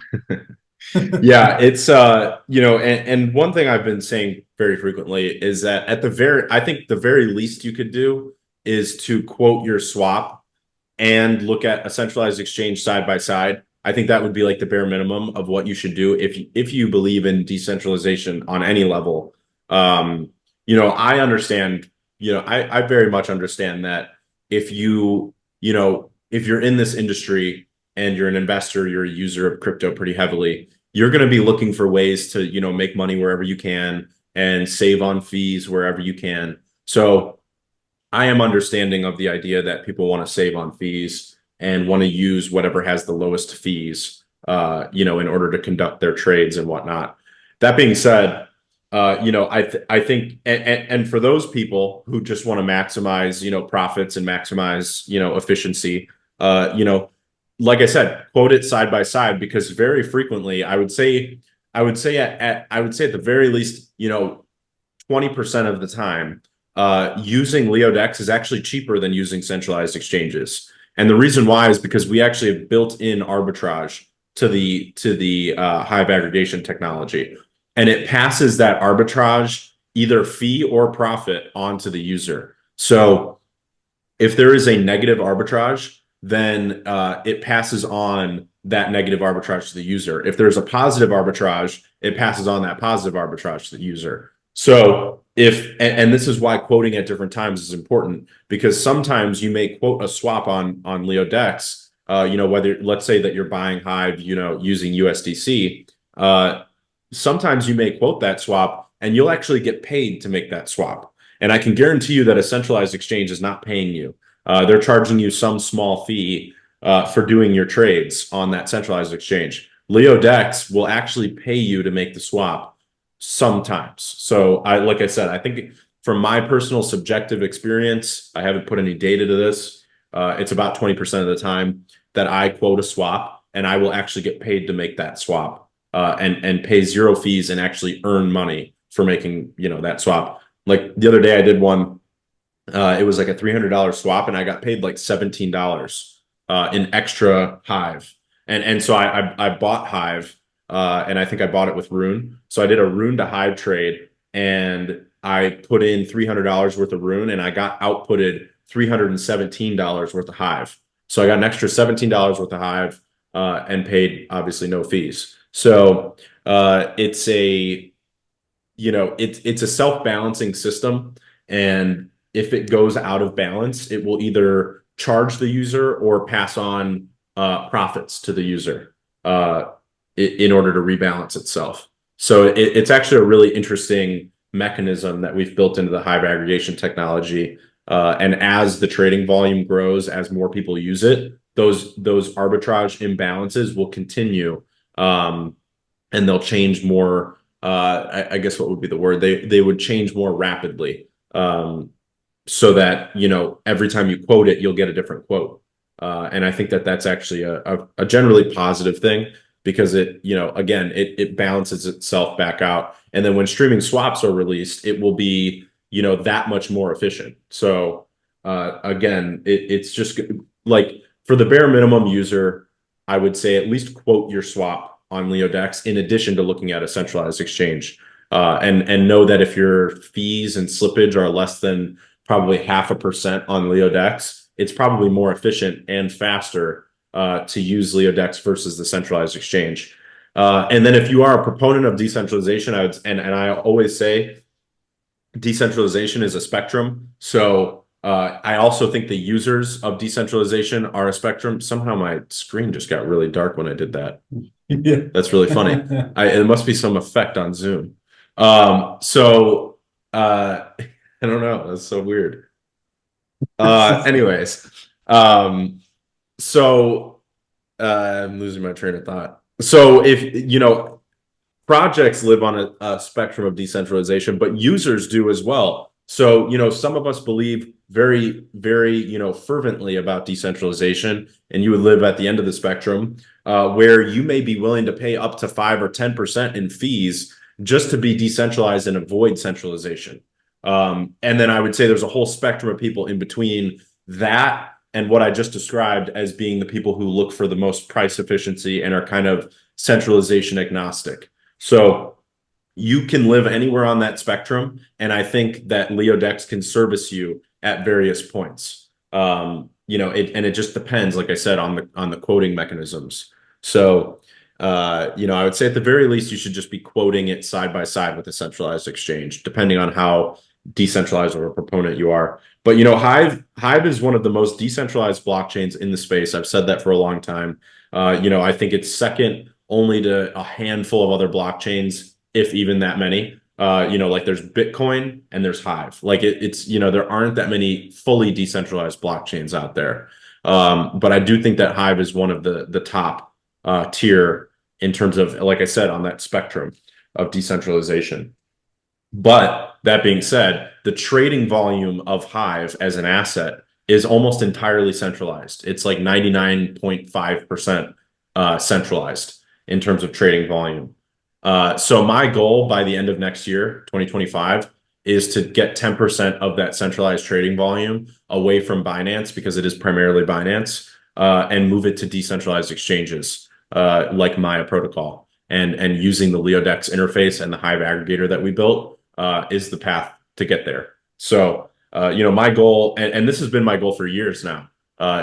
S1: Yeah, it's and one thing I've been saying very frequently is that I think the very least you could do is to quote your swap and look at a centralized exchange side by side. I think that would be like the bare minimum of what you should do if you believe in decentralization on any level. I understand, I very much understand that if if you're in this industry and you're an investor, you're a user of crypto pretty heavily, you're going to be looking for ways to, make money wherever you can and save on fees wherever you can. So I am understanding of the idea that people want to save on fees and want to use whatever has the lowest fees, in order to conduct their trades and whatnot. That being said, I think, and for those people who just want to maximize, profits and maximize, efficiency, like I said, quote it side by side because very frequently, I would say at the very least, 20% of the time, using LeoDex is actually cheaper than using centralized exchanges. And the reason why is because we actually have built in arbitrage to the Hive aggregation technology, and it passes that arbitrage either fee or profit onto the user. So if there is a negative arbitrage, then it passes on that negative arbitrage to the user. If there's a positive arbitrage, it passes on that positive arbitrage to the user. So and this is why quoting at different times is important, because sometimes you may quote a swap on LeoDex, whether let's say that you're buying Hive, using USDC, sometimes you may quote that swap and you'll actually get paid to make that swap. And I can guarantee you that a centralized exchange is not paying you. They're charging you some small fee for doing your trades on that centralized exchange. LeoDex will actually pay you to make the swap sometimes. So like I said, I think from my personal subjective experience, I haven't put any data to this. It's about 20% of the time that I quote a swap and I will actually get paid to make that swap, and pay zero fees and actually earn money for making, that swap. Like the other day I did one, it was like a $300 swap and I got paid like $17 in extra Hive. And so I bought Hive, and I think I bought it with Rune. So I did a Rune to Hive trade and I put in $300 worth of Rune and I got outputted $317 worth of Hive. So I got an extra $17 worth of Hive, and paid obviously no fees. So it's a self-balancing system, and if it goes out of balance, it will either charge the user or pass on profits to the user in order to rebalance itself. So it's actually a really interesting mechanism that we've built into the Hive aggregation technology. And as the trading volume grows, as more people use it, those arbitrage imbalances will continue, and they'll change more. I guess what would be the word? They would change more rapidly, so that every time you quote it, you'll get a different quote. And I think that that's actually a generally positive thing because again, it balances itself back out. And then when streaming swaps are released, it will be that much more efficient. So again, it's just like for the bare minimum user, I would say at least quote your swap on LeoDex in addition to looking at a centralized exchange. And know that if your fees and slippage are less than probably 0.5% on LeoDex, it's probably more efficient and faster to use LeoDex versus the centralized exchange. And then if you are a proponent of decentralization, I always say decentralization is a spectrum. So I also think the users of decentralization are a spectrum. Somehow my screen just got really dark when I did that.
S2: Yeah.
S1: That's really funny. It must be some effect on Zoom. So I don't know. That's so weird. Anyways, so I'm losing my train of thought. So if projects live on a spectrum of decentralization, but users do as well. So, some of us believe very, very, fervently about decentralization, and you would live at the end of the spectrum, where you may be willing to pay up to 5 or 10% in fees just to be decentralized and avoid centralization. And then I would say there's a whole spectrum of people in between that and what I just described as being the people who look for the most price efficiency and are kind of centralization agnostic. So you can live anywhere on that spectrum, and I think that LeoDex can service you at various points. It just depends, like I said, on the quoting mechanisms. So, I would say at the very least, you should just be quoting it side by side with a centralized exchange, depending on how decentralized of a proponent you are. But Hive is one of the most decentralized blockchains in the space. I've said that for a long time. I think it's second only to a handful of other blockchains, if even that many. Like there's Bitcoin and there's Hive. Like there aren't that many fully decentralized blockchains out there. But I do think that Hive is one of the top tier in terms of, like I said, on that spectrum of decentralization. But that being said, the trading volume of Hive as an asset is almost entirely centralized. It's like 99.5% centralized in terms of trading volume. So my goal by the end of next year, 2025, is to get 10% of that centralized trading volume away from Binance because it is primarily Binance, and move it to decentralized exchanges like Maya Protocol. And using the LeoDex interface and the Hive aggregator that we built is the path to get there. So, my goal, and this has been my goal for years now,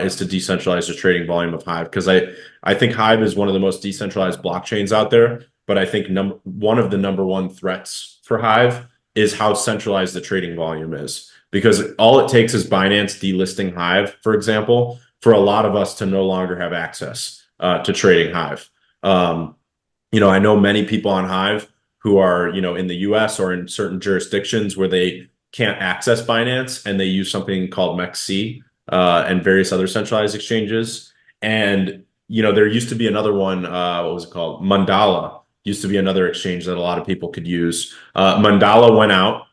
S1: is to decentralize the trading volume of Hive because I think Hive is one of the most decentralized blockchains out there. But I think one of the number one threats for Hive is how centralized the trading volume is. Because all it takes is Binance delisting Hive, for example, for a lot of us to no longer have access to trading Hive. I know many people on Hive who are, in the US or in certain jurisdictions where they can't access Binance and they use something called MEXC and various other centralized exchanges. And, there used to be another one, what was it called? Mandala used to be another exchange that a lot of people could use. Mandala went out.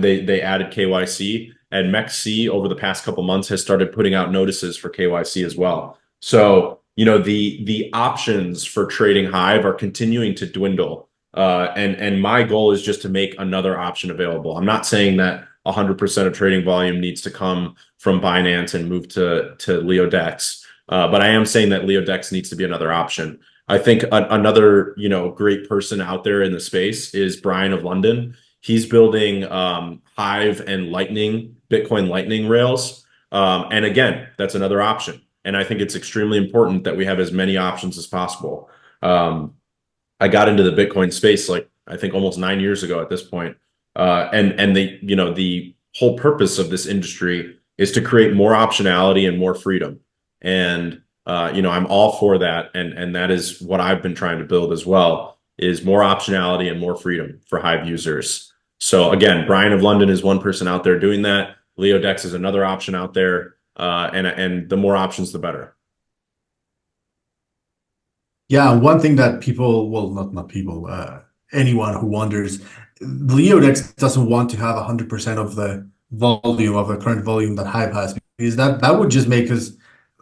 S1: They added KYC, and MEXC over the past couple months has started putting out notices for KYC as well. So, the options for trading Hive are continuing to dwindle. And my goal is just to make another option available. I'm not saying that 100% of trading volume needs to come from Binance and move to LeoDex. But I am saying that LeoDex needs to be another option. I think another, great person out there in the space is Brian of London. He's building Hive and Bitcoin Lightning rails. And again, that's another option. And I think it's extremely important that we have as many options as possible. I got into the Bitcoin space like I think almost 9 years ago at this point. And the whole purpose of this industry is to create more optionality and more freedom. And I'm all for that, and that is what I've been trying to build as well, is more optionality and more freedom for Hive users. So again, Brian of London is one person out there doing that. LeoDex is another option out there, and the more options, the better.
S2: Yeah, one thing that people, well, not people, anyone who wonders, LeoDex doesn't want to have 100% of the volume of the current volume that Hive has, because that would just make us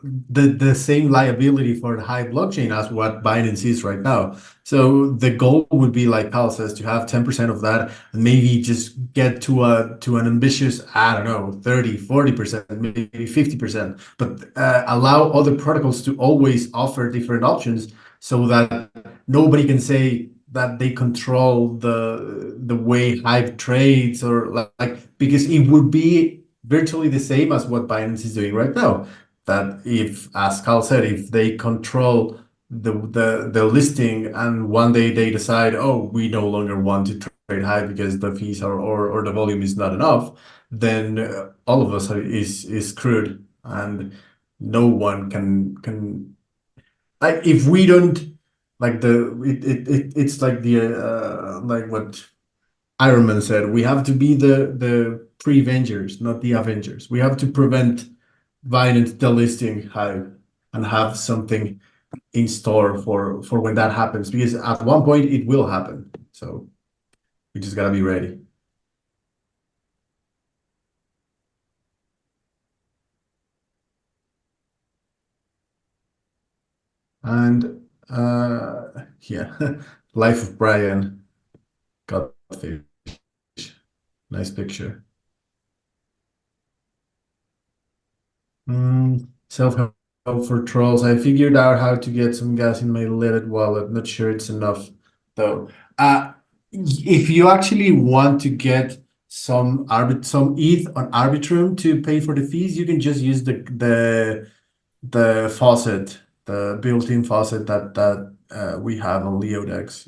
S2: the same liability for the Hive blockchain as what Binance is right now. So the goal would be, like Kyle says, to have 10% of that and maybe just get to an ambitious, I don't know, 30, 40%, maybe 50%, but allow other protocols to always offer different options so that nobody can say that they control the way Hive trades, or like, because it would be virtually the same as what Binance is doing right now. That if, as Carl said, if they control the listing and one day they decide, oh, we no longer want to trade Hive because the fees are, or the volume is not enough, then all of us is screwed, and no one can, like, if we don't, like, it's like the like what Iron Man said, we have to be the pre-Avengers, not the Avengers. We have to prevent Binance delisting Hive and have something in store for when that happens, because at one point it will happen. So we just gotta be ready. And yeah, life of Brian. Godfish. Nice picture. Self-help for trolls. I figured out how to get some gas in my lidded wallet. Not sure it's enough though. If you actually want to get some ETH on Arbitrum to pay for the fees, you can just use the faucet, the built-in faucet that we have on LeoDex.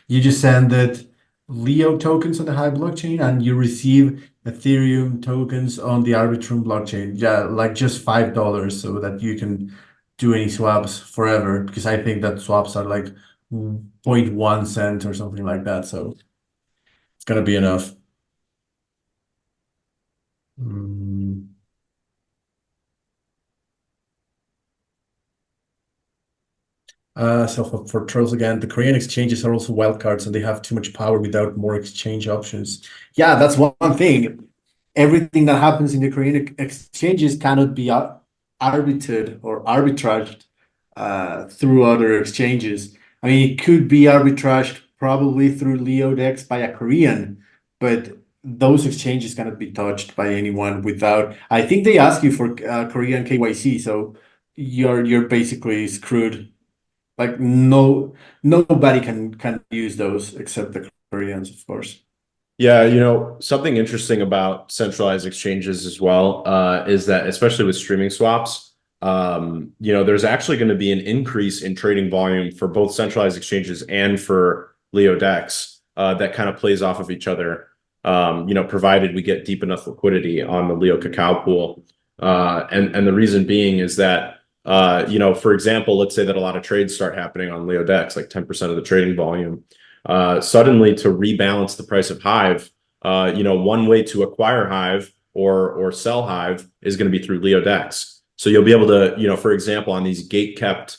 S2: You just send it Leo tokens on the Hive blockchain, and you receive Ethereum tokens on the Arbitrum blockchain. Yeah, like just $5, so that you can do any swaps forever. Because I think that swaps are like 0.1 cent or something like that. So it's gonna be enough. So for trolls again, the Korean exchanges are also wildcards, and they have too much power without more exchange options. Yeah, that's one thing. Everything that happens in the Korean exchanges cannot be arbitrated or arbitraged through other exchanges. I mean, it could be arbitraged probably through LeoDex by a Korean, but those exchanges cannot be touched by anyone without. I think they ask you for Korean KYC, so you're basically screwed. Like nobody can use those except the Koreans, of course.
S1: Yeah, something interesting about centralized exchanges as well, is that especially with streaming swaps, there's actually going to be an increase in trading volume for both centralized exchanges and for LeoDex, that kind of plays off of each other, provided we get deep enough liquidity on the Leo Cacao pool. And the reason being is that, for example, let's say that a lot of trades start happening on LeoDex, like 10% of the trading volume. Suddenly, to rebalance the price of Hive, one way to acquire Hive or sell Hive is going to be through LeoDex. So you'll be able to, for example, on these gate-kept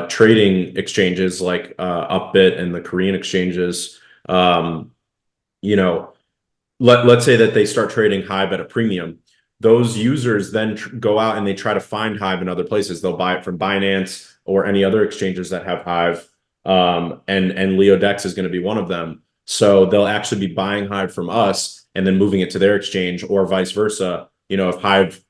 S1: trading exchanges like Upbit and the Korean exchanges, let's say that they start trading Hive at a premium. Those users then go out and they try to find Hive in other places. They'll buy it from Binance or any other exchanges that have Hive. And LeoDex is going to be one of them. So they'll actually be buying Hive from us and then moving it to their exchange, or vice versa. If Hive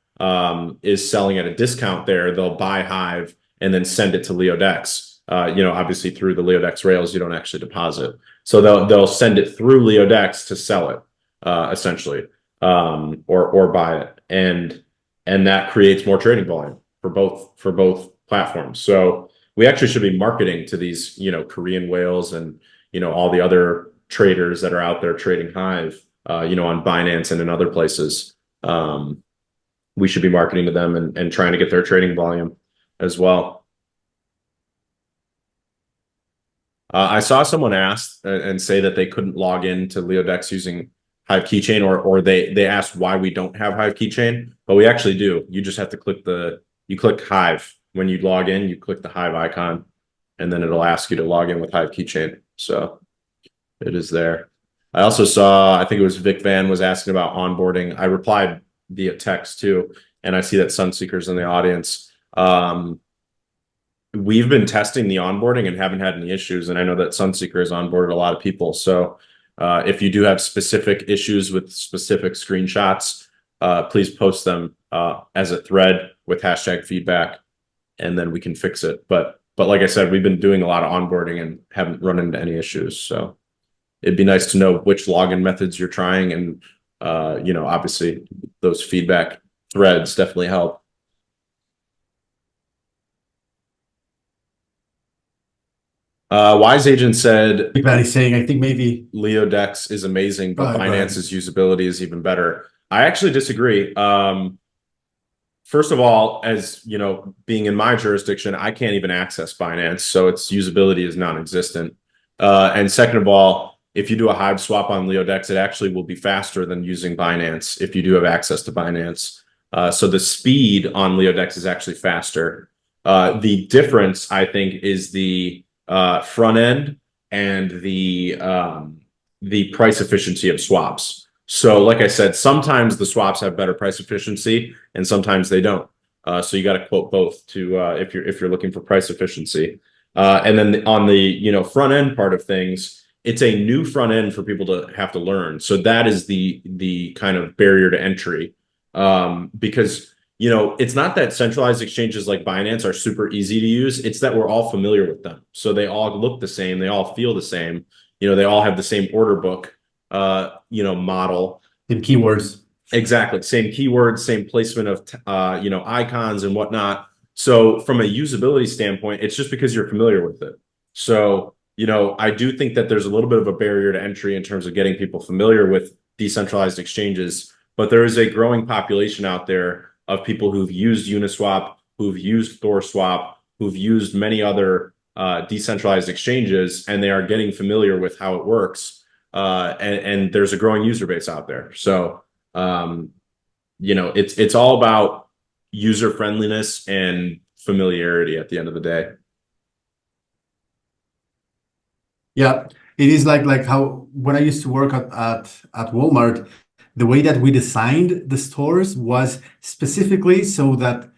S1: is selling at a discount there, they'll buy Hive and then send it to LeoDex. Obviously through the LeoDex rails, you don't actually deposit. So they'll send it through LeoDex to sell it, essentially, or buy it. And that creates more trading volume for both platforms. So we actually should be marketing to these, Korean whales and, all the other traders that are out there trading Hive, on Binance and in other places. We should be marketing to them and trying to get their trading volume as well. I saw someone ask and say that they couldn't log into LeoDex using Hive keychain, or they asked why we don't have Hive keychain, but we actually do. You just have to click Hive. When you log in, you click the Hive icon, and then it'll ask you to log in with Hive keychain. So it is there. I also saw, I think it was Vic Van was asking about onboarding. I replied via text too, and I see that Sunseeker's in the audience. We've been testing the onboarding and haven't had any issues, and I know that Sunseeker has onboarded a lot of people. So if you do have specific issues with specific screenshots, please post them as a thread with #feedback, and then we can fix it. But like I said, we've been doing a lot of onboarding and haven't run into any issues. So it'd be nice to know which login methods you're trying, and obviously those feedback threads definitely help. Wise Agent said,
S2: Everybody's saying, I think maybe
S1: LeoDex is amazing, but
S2: Go ahead.
S1: Binance's usability is even better. I actually disagree. First of all, as being in my jurisdiction, I can't even access Binance, so its usability is non-existent. And second of all, if you do a Hive swap on LeoDex, it actually will be faster than using Binance if you do have access to Binance. So the speed on LeoDex is actually faster. The difference, I think, is the front end and the price efficiency of swaps. So like I said, sometimes the swaps have better price efficiency and sometimes they don't. So you got to quote both to if you're looking for price efficiency. And then on the front end part of things, it's a new front end for people to have to learn. So that is the kind of barrier to entry. Because it's not that centralized exchanges like Binance are super easy to use. It's that we're all familiar with them. So they all look the same, they all feel the same, they all have the same order book model.
S2: In keywords.
S1: Exactly. Same keywords, same placement of icons and whatnot. So from a usability standpoint, it's just because you're familiar with it. So, I do think that there's a little bit of a barrier to entry in terms of getting people familiar with decentralized exchanges, but there is a growing population out there of people who've used Uniswap, who've used ThorSwap, who've used many other decentralized exchanges, and they are getting familiar with how it works. And there's a growing user base out there. So, it's all about user friendliness and familiarity at the end of the day.
S2: Yeah, it is like how when I used to work at Walmart, the way that we designed the stores was specifically so that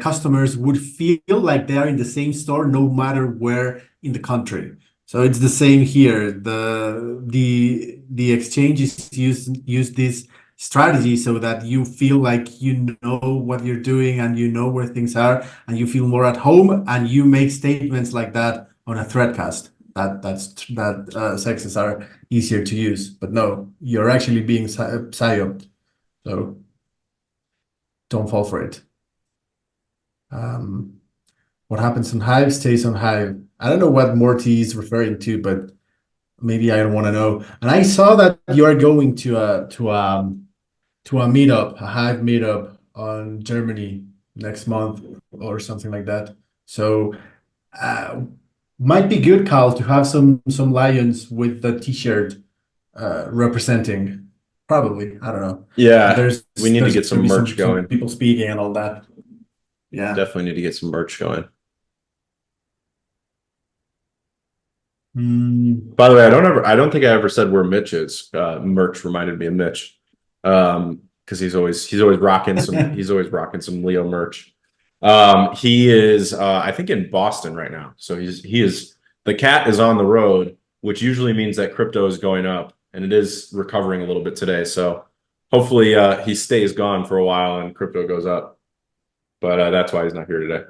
S2: customers would feel like they are in the same store no matter where in the country. So it's the same here. The exchanges use this strategy so that you feel like you know what you're doing and you know where things are and you feel more at home and you make statements like that on a threadcast. That sexes are easier to use, but no, you're actually being psyoped. So don't fall for it. What happens on Hive stays on Hive. I don't know what Morty is referring to, but maybe I don't want to know. And I saw that you are going to a meetup, a Hive meetup on Germany next month or something like that. So uh, might be good, Carl, to have some lions with the t-shirt representing. Probably, I don't know.
S1: Yeah, we need to
S2: There's
S1: get some
S2: gonna be
S1: merch
S2: some
S1: going.
S2: people speaking and all that. Yeah.
S1: Definitely need to get some merch going. By the way, I don't think I ever said where Mitch is. Merch reminded me of Mitch. Because he's always rocking some Leo merch. He is I think in Boston right now. So the cat is on the road, which usually means that crypto is going up, and it is recovering a little bit today. So hopefully he stays gone for a while and crypto goes up. But that's why he's not here today.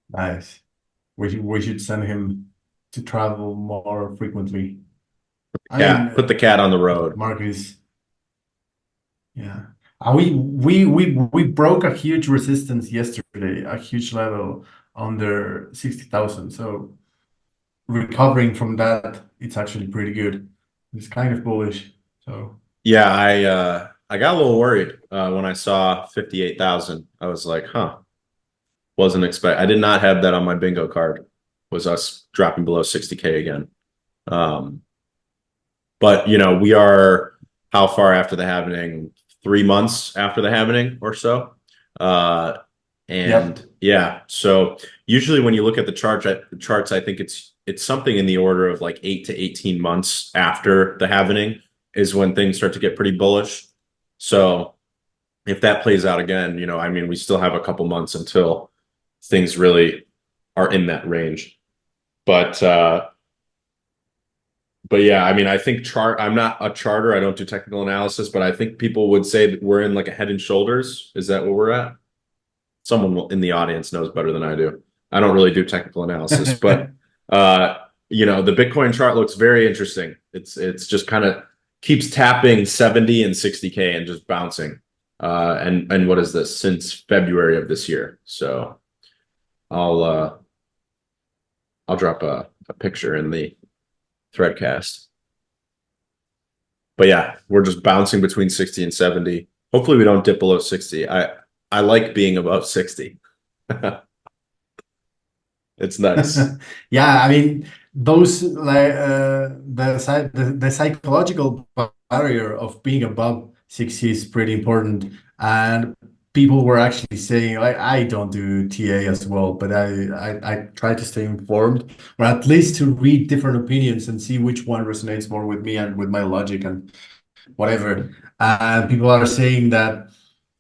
S2: Nice. We should send him to travel more frequently. I mean,
S1: Put the cat on the road.
S2: Marcus, yeah. We broke a huge resistance yesterday, a huge level under 60,000. So recovering from that, it's actually pretty good. It's kind of bullish. So
S1: Yeah, I got a little worried when I saw 58,000. I was like, huh, I did not have that on my bingo card. Was us dropping below 60K again. Um, but we are how far after the happening? 3 months after the happening or so. And
S2: yep.
S1: yeah, so usually when you look at the charts, I think it's something in the order of like 8 to 18 months after the happening is when things start to get pretty bullish. So if that plays out again, I mean, we still have a couple months until things really are in that range. But yeah, I mean, I think I'm not a charter. I don't do technical analysis, but I think people would say that we're in like a head and shoulders. Is that where we're at? Someone in the audience knows better than I do. I don't really do technical analysis, but the Bitcoin chart looks very interesting. It's just kind of keeps tapping 70 and 60K and just bouncing. And what is this? Since February of this year. So I'll drop a picture in the threadcast. But yeah, we're just bouncing between 60 and 70. Hopefully we don't dip below 60. I like being above 60. It's nice.
S2: Yeah, I mean, those like the psychological barrier of being above 60 is pretty important. And people were actually saying, I don't do TA as well, but I try to stay informed, or at least to read different opinions and see which one resonates more with me and with my logic and whatever. And people are saying that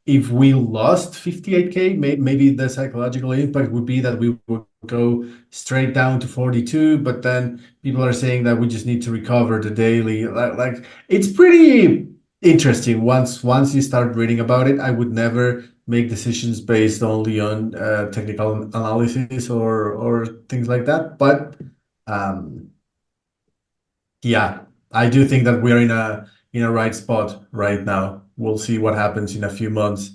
S2: if we lost 58K, maybe the psychological impact would be that we would go straight down to 42, but then people are saying that we just need to recover the daily. Like it's pretty interesting once you start reading about it. I would never make decisions based only on technical analysis or things like that. But um, yeah, I do think that we're in a right spot right now. We'll see what happens in a few months.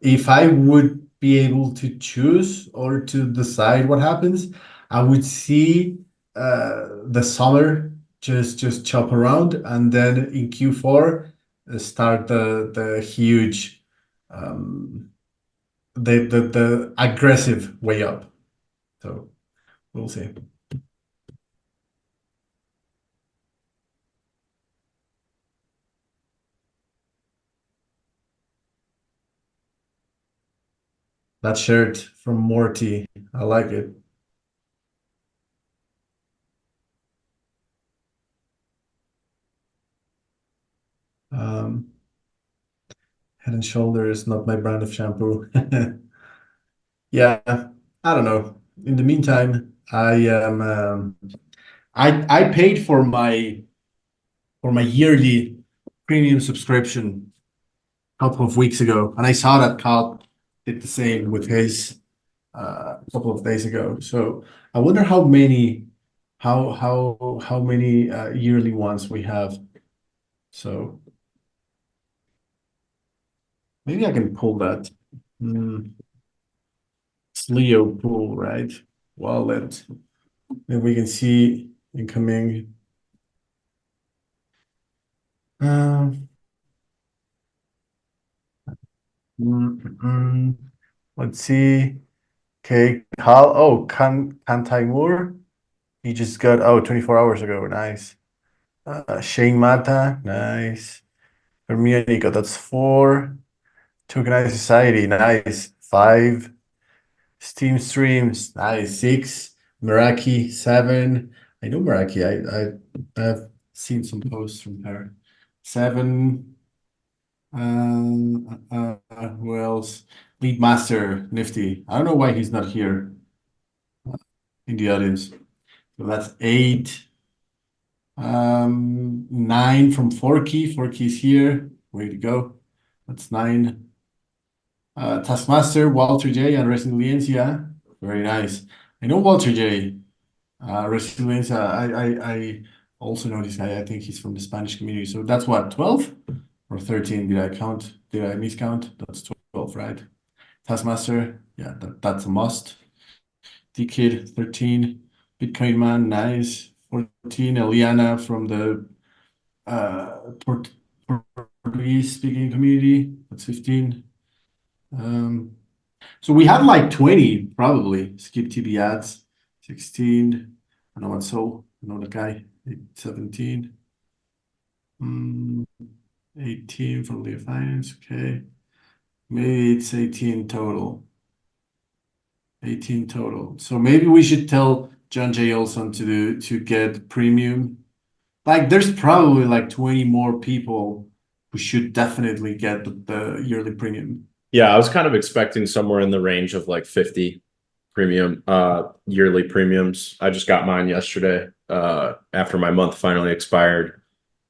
S2: If I would be able to choose or to decide what happens, I would see the summer just chop around, and then in Q4 start the huge um, the aggressive way up. So we'll see. That shirt from Morty, I like it. Um, Head and Shoulders, not my brand of shampoo. Yeah, I don't know. In the meantime, I paid for my yearly premium subscription a couple of weeks ago, and I saw that Carl did the same with his a couple of days ago. So I wonder how many yearly ones we have. So maybe I can pull that. Hmm, it's Leo pool, right? Wallet. Then we can see incoming. Um, mm. Let's see. Okay, Carl. Oh, Kan Taimur. He just got 24 hours ago. Nice. Shane Mata. Nice. Fermia Nico. That's four. Tokenized Society. Nice. Five. Steam Streams. Nice. Six. Meraki. Seven. I know Meraki. I've seen some posts from her. Seven. Who else? Lead Master, Nifty. I don't know why he's not here in the audience. So that's eight. Nine from Forky. Forky's here. Way to go. That's nine. Taskmaster, Walter J, and Resiliencia. Very nice. I know Walter J. Resiliencia, I also know this guy. I think he's from the Spanish community. So that's what, 12 or 13? Did I count? Did I miscount? That's 12, right? Taskmaster, yeah, that's a must. D-Kid, 13. Bitcoin Man, nice. 14. Eliana from the Port Portuguese speaking community, that's 15. Um, so we have like 20 probably. Skip TV ads, 16. I know what's so. I know the guy, 17. Mm, 18 from Leo Finance, okay. Maybe it's 18 total. 18 total. So maybe we should tell John J. Olson to get premium. Like there's probably like 20 more people who should definitely get the yearly premium.
S1: Yeah, I was kind of expecting somewhere in the range of like 50 premium yearly premiums. I just got mine yesterday after my month finally expired.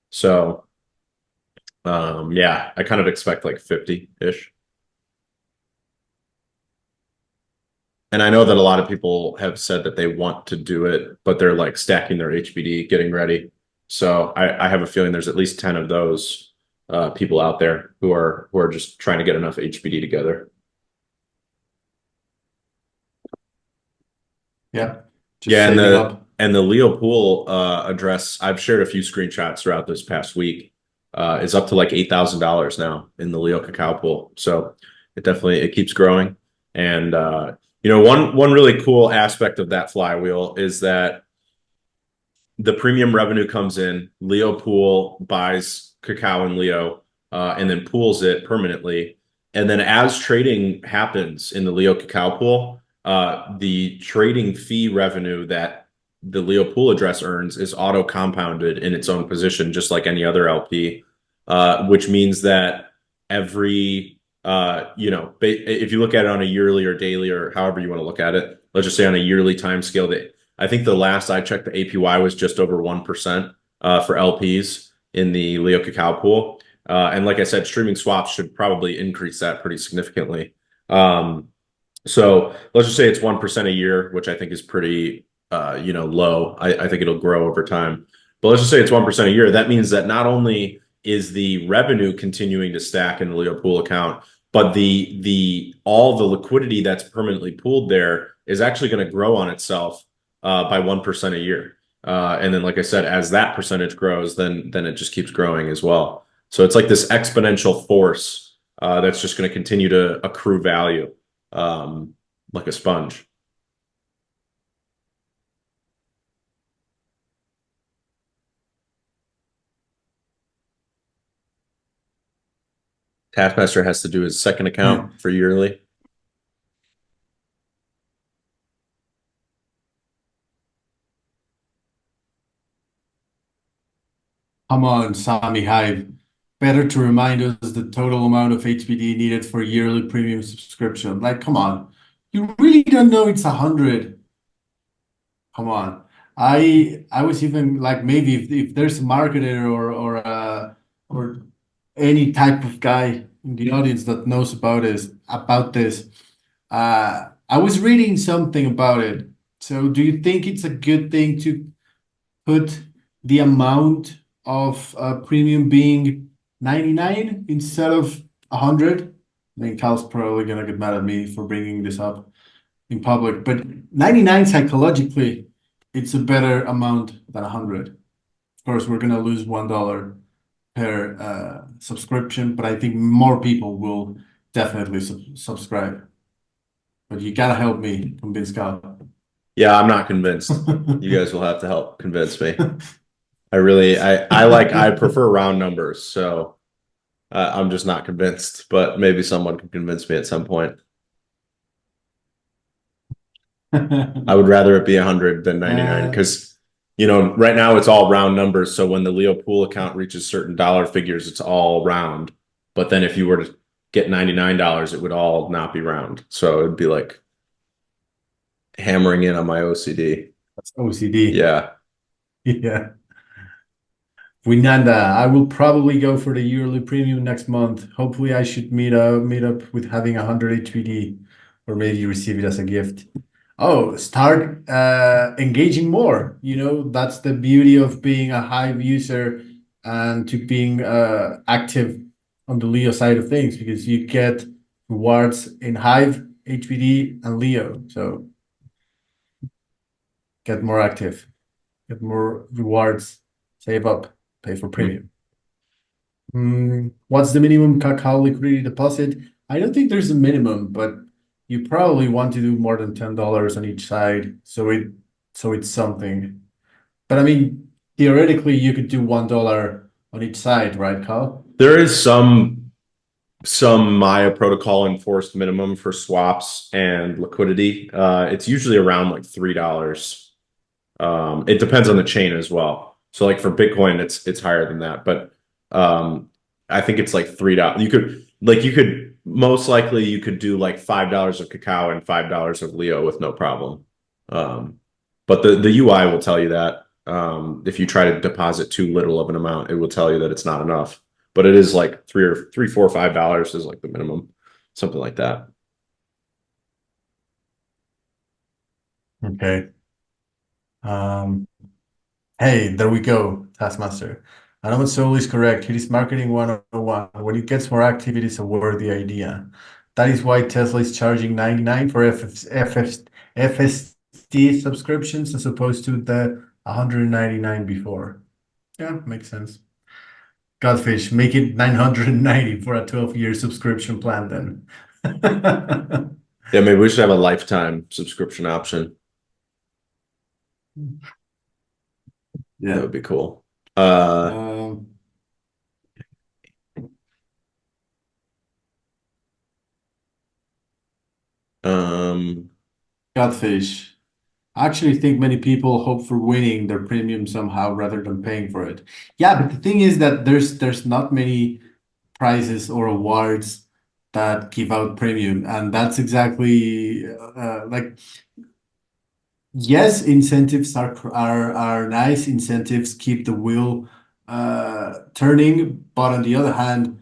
S1: So yeah, I kind of expect like 50-ish. And I know that a lot of people have said that they want to do it, but they're like stacking their HBD, getting ready. So I have a feeling there's at least 10 of those people out there who are just trying to get enough HBD together.
S2: Yeah, just
S1: Yeah,
S2: saving up.
S1: and the Leo Pool address, I've shared a few screenshots throughout this past week, is up to like $8,000 now in the Leo Cacao Pool. So it keeps growing. And you know, one really cool aspect of that flywheel is that the premium revenue comes in, Leo Pool buys cacao and Leo, and then pools it permanently. And then as trading happens in the Leo Cacao Pool, the trading fee revenue that the Leo Pool address earns is auto compounded in its own position, just like any other LP, which means that every, you know, if you look at it on a yearly or daily or however you want to look at it, let's just say on a yearly time scale, that I think the last I checked, the APY was just over 1% for LPs in the Leo Cacao pool. And like I said, streaming swaps should probably increase that pretty significantly. So let's just say it's 1% a year, which I think is pretty low. I think it'll grow over time. But let's just say it's 1% a year. That means that not only is the revenue continuing to stack in the Leo pool account, but the all the liquidity that's permanently pooled there is actually going to grow on itself by 1% a year. And then, like I said, as that percentage grows, then it just keeps growing as well. So it's like this exponential force that's just going to continue to accrue value like a sponge. Taskmaster has to do his second account for yearly.
S2: Come on, Sami Hive. Better to remind us the total amount of HBD needed for yearly premium subscription. Like, come on. You really don't know it's 100. Come on. I was even like, maybe if there's a marketer or any type of guy in the audience that knows about this. I was reading something about it. So do you think it's a good thing to put the amount of premium being 99 instead of 100? I mean, Cal's probably gonna get mad at me for bringing this up in public, but 99 psychologically, it's a better amount than 100. Of course, we're gonna lose $1 per subscription, but I think more people will definitely subscribe. But you gotta help me convince Cal.
S1: Yeah, I'm not convinced. You guys will have to help convince me. I prefer round numbers, so I'm just not convinced, but maybe someone can convince me at some point. I would rather it be 100 than 99 because, right now it's all round numbers. So when the Leo pool account reaches certain dollar figures, it's all round. But then if you were to get $99, it would all not be round. So it'd be like hammering in on my OCD.
S2: That's OCD.
S1: Yeah.
S2: Yeah. Winanda, I will probably go for the yearly premium next month. Hopefully I should meet up with having 100 HVD or maybe receive it as a gift. Oh, start engaging more. That's the beauty of being a Hive user and to being active on the Leo side of things, because you get rewards in Hive, HVD, and Leo. So get more active, get more rewards, save up, pay for premium. What's the minimum cacao liquidity deposit? I don't think there's a minimum, but you probably want to do more than $10 on each side, so it's something. But I mean, theoretically, you could do $1 on each side, right, Cal?
S1: There is some Maya protocol enforced minimum for swaps and liquidity. It's usually around like $3. It depends on the chain as well. So like for Bitcoin, it's higher than that, but I think it's like $3. You could most likely you could do like $5 of cacao and $5 of Leo with no problem. But the UI will tell you that if you try to deposit too little of an amount, it will tell you that it's not enough. But it is like $3, $4, $5 is like the minimum, something like that.
S2: Okay. Hey, there we go, Taskmaster. Anand Soul is correct. It is marketing 101. When it gets more active, it is a worthy idea. That is why Tesla is charging 99 for FSD subscriptions as opposed to the 199 before. Yeah, makes sense. Godfish, make it 990 for a 12-year subscription plan then.
S1: Yeah, maybe we should have a lifetime subscription option.
S2: Yeah.
S1: That would be cool.
S2: Godfish. I actually think many people hope for winning their premium somehow rather than paying for it. Yeah, but the thing is that there's not many prizes or awards that give out premium, and that's exactly like yes, incentives are nice. Incentives keep the wheel turning, but on the other hand,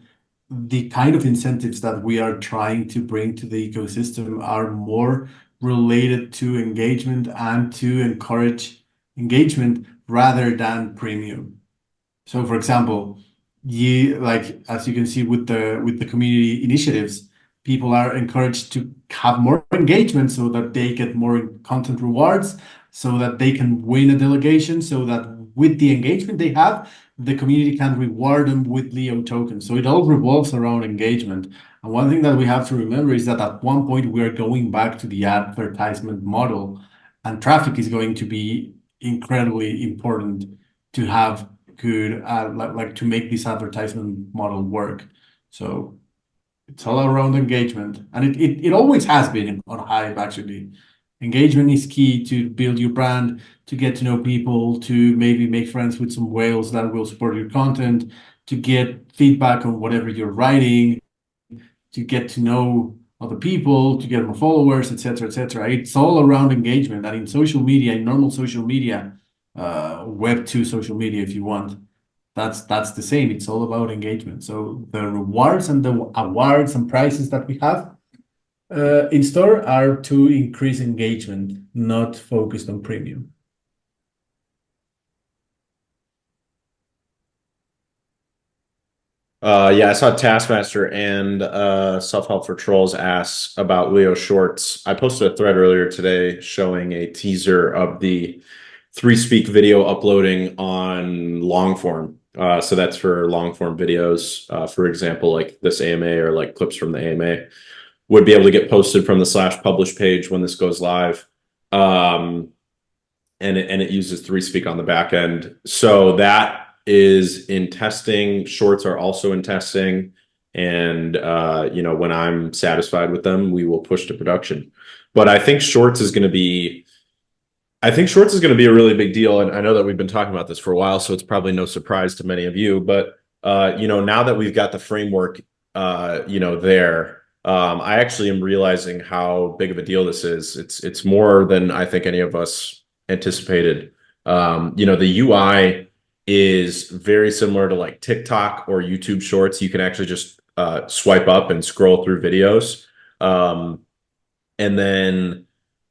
S2: the kind of incentives that we are trying to bring to the ecosystem are more related to engagement and to encourage engagement rather than premium. So for example, as you can see with the community initiatives, people are encouraged to have more engagement so that they get more content rewards, so that they can win a delegation, so that with the engagement they have, the community can reward them with Leo tokens. So it all revolves around engagement. And one thing that we have to remember is that at one point we are going back to the advertisement model, and traffic is going to be incredibly important to have good like to make this advertisement model work. So it's all around engagement, and it always has been on Hive actually. Engagement is key to build your brand, to get to know people, to maybe make friends with some whales that will support your content, to get feedback on whatever you're writing, to get to know other people, to get more followers, etc., etc. It's all around engagement, and in social media, in normal social media, Web 2 social media, if you want, that's the same. It's all about engagement. So the rewards and the awards and prizes that we have in store are to increase engagement, not focused on premium.
S1: Yeah, I saw Taskmaster and Self-Help for Trolls asks about Leo Shorts. I posted a thread earlier today showing a teaser of the 3Speak video uploading on long form. So that's for long form videos. For example, like this AMA or like clips from the AMA would be able to get posted from the /publish page when this goes live. And it uses 3Speak on the back end. So that is in testing. Shorts are also in testing. And when I'm satisfied with them, we will push to production. But I think Shorts is going to be a really big deal. And I know that we've been talking about this for a while, so it's probably no surprise to many of you. But now that we've got the framework there, I actually am realizing how big of a deal this is. It's more than I think any of us anticipated. The UI is very similar to like TikTok or YouTube Shorts. You can actually just swipe up and scroll through videos. And then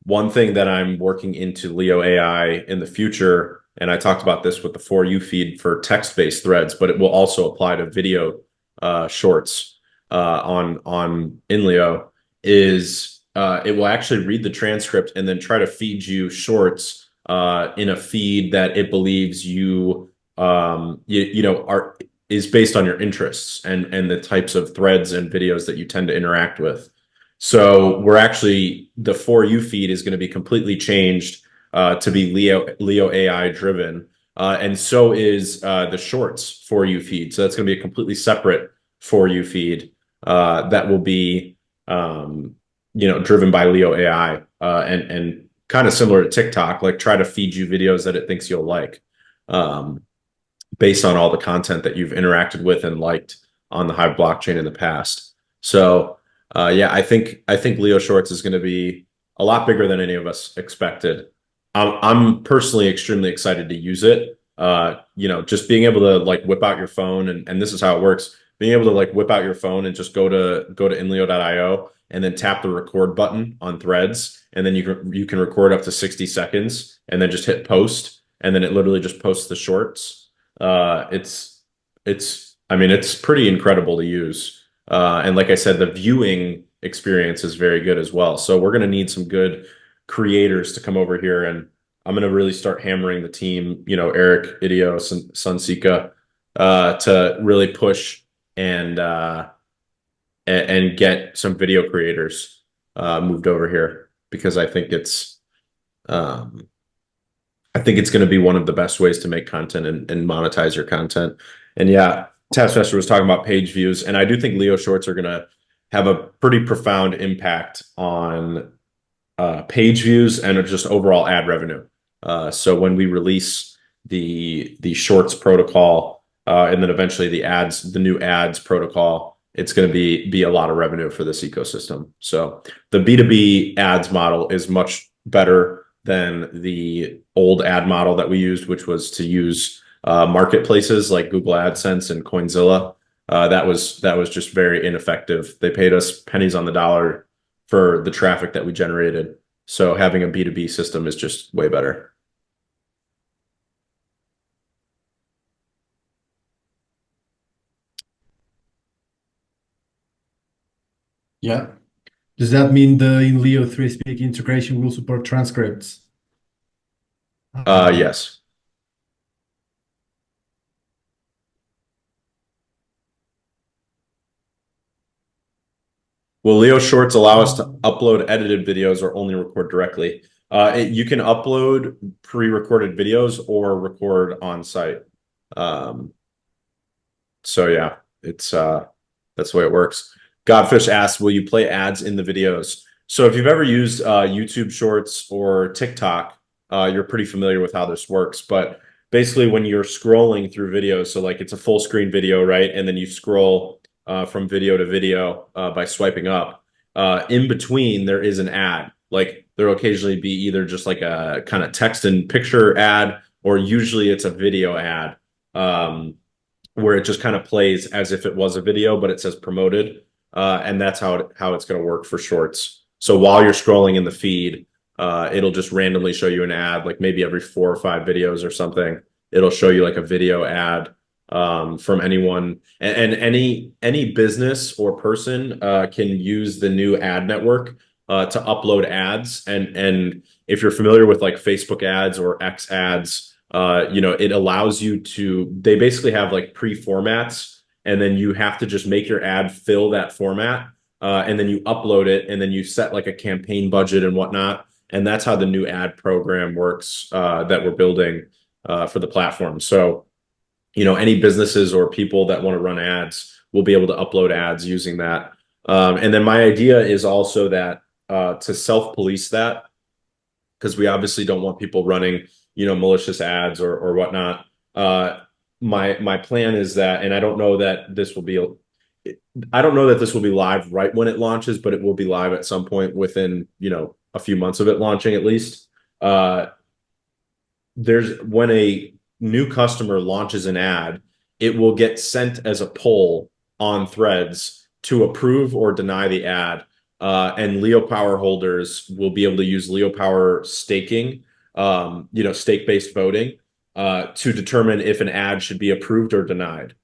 S1: one thing that I'm working into LeoAi in the future, and I talked about this with the For You feed for text-based threads, but it will also apply to video shorts on Inleo, is it will actually read the transcript and then try to feed you shorts in a feed that it believes is based on your interests and the types of threads and videos that you tend to interact with. So the For You feed is going to be completely changed to be LeoAi driven. And so is the Shorts For You feed. So that's going to be a completely separate For You feed that will be driven by LeoAi and kind of similar to TikTok, like try to feed you videos that it thinks you'll like based on all the content that you've interacted with and liked on the Hive blockchain in the past. So I think Leo Shorts is going to be a lot bigger than any of us expected. I'm personally extremely excited to use it. Just being able to like whip out your phone and this is how it works. Being able to like whip out your phone and just go to inleo.io and then tap the record button on threads, and then you can record up to 60 seconds and then just hit post, and then it literally just posts the shorts. It's pretty incredible to use. And like I said, the viewing experience is very good as well. So we're going to need some good creators to come over here, and I'm going to really start hammering the team, Eric, Idios, and Sunsika, to really push and get some video creators moved over here, because I think it's going to be one of the best ways to make content and monetize your content. And yeah, Taskmaster was talking about page views, and I do think Leo Shorts are going to have a pretty profound impact on page views and just overall ad revenue. So when we release the Shorts protocol and then eventually the new ads protocol, it's going to be a lot of revenue for this ecosystem. So the B2B ads model is much better than the old ad model that we used, which was to use marketplaces like Google AdSense and Coinzilla. That was just very ineffective. They paid us pennies on the dollar for the traffic that we generated. So having a B2B system is just way better.
S2: Yeah. Does that mean the Inleo 3-speak integration will support transcripts?
S1: Yes. Will Leo Shorts allow us to upload edited videos or only record directly? You can upload pre-recorded videos or record on site. So yeah, it's that's the way it works. Godfish asks, will you play ads in the videos? So if you've ever used YouTube Shorts or TikTok, you're pretty familiar with how this works. But basically, when you're scrolling through videos, so like it's a full screen video, right? And then you scroll from video to video by swiping up. In between, there is an ad. Like there'll occasionally be either just like a kind of text and picture ad, or usually it's a video ad. Where it just kind of plays as if it was a video, but it says promoted. And that's how it's going to work for shorts. So while you're scrolling in the feed, it'll just randomly show you an ad, like maybe every 4 or 5 videos or something. It'll show you like a video ad from anyone, and any business or person can use the new ad network to upload ads. And if you're familiar with like Facebook ads or X ads, it allows you to, they basically have like pre-formats, and then you have to just make your ad fill that format, and then you upload it, and then you set like a campaign budget and whatnot. And that's how the new ad program works that we're building for the platform. So, any businesses or people that want to run ads will be able to upload ads using that. And then my idea is also that to self-police that, because we obviously don't want people running malicious ads or whatnot. My plan is that, and I don't know that this will be live right when it launches, but it will be live at some point within a few months of it launching at least. When a new customer launches an ad, it will get sent as a poll on Threads to approve or deny the ad. And Leo Power holders will be able to use Leo Power staking, stake-based voting, to determine if an ad should be approved or denied.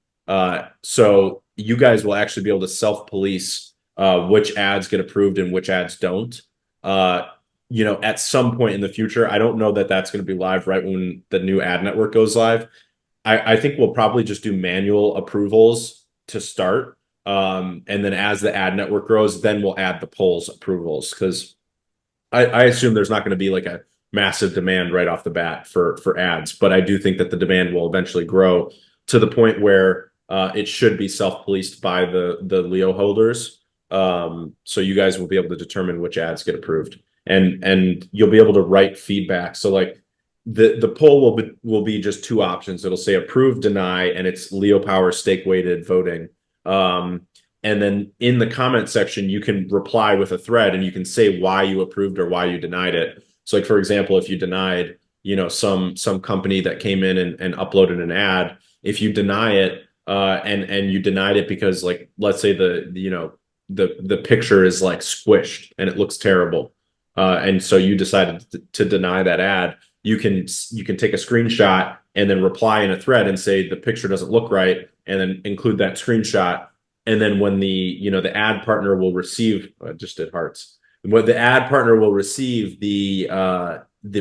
S1: So you guys will actually be able to self-police which ads get approved and which ads don't. At some point in the future, I don't know that that's going to be live right when the new ad network goes live. I think we'll probably just do manual approvals to start. And then as the ad network grows, then we'll add the polls approvals, because I assume there's not going to be like a massive demand right off the bat for ads. But I do think that the demand will eventually grow to the point where it should be self-policed by the Leo holders. So you guys will be able to determine which ads get approved. And you'll be able to write feedback. So like the poll will be just 2 options. It'll say approve, deny, and it's Leo Power stake weighted voting. And then in the comment section, you can reply with a thread, and you can say why you approved or why you denied it. So like, for example, if you denied, some company that came in and uploaded an ad, if you deny it, and you denied it because, like, let's say the picture is like squished and it looks terrible. And so you decided to deny that ad, you can take a screenshot and then reply in a thread and say the picture doesn't look right, and then include that screenshot. And then when the ad partner will receive, I just did hearts. When the ad partner will receive the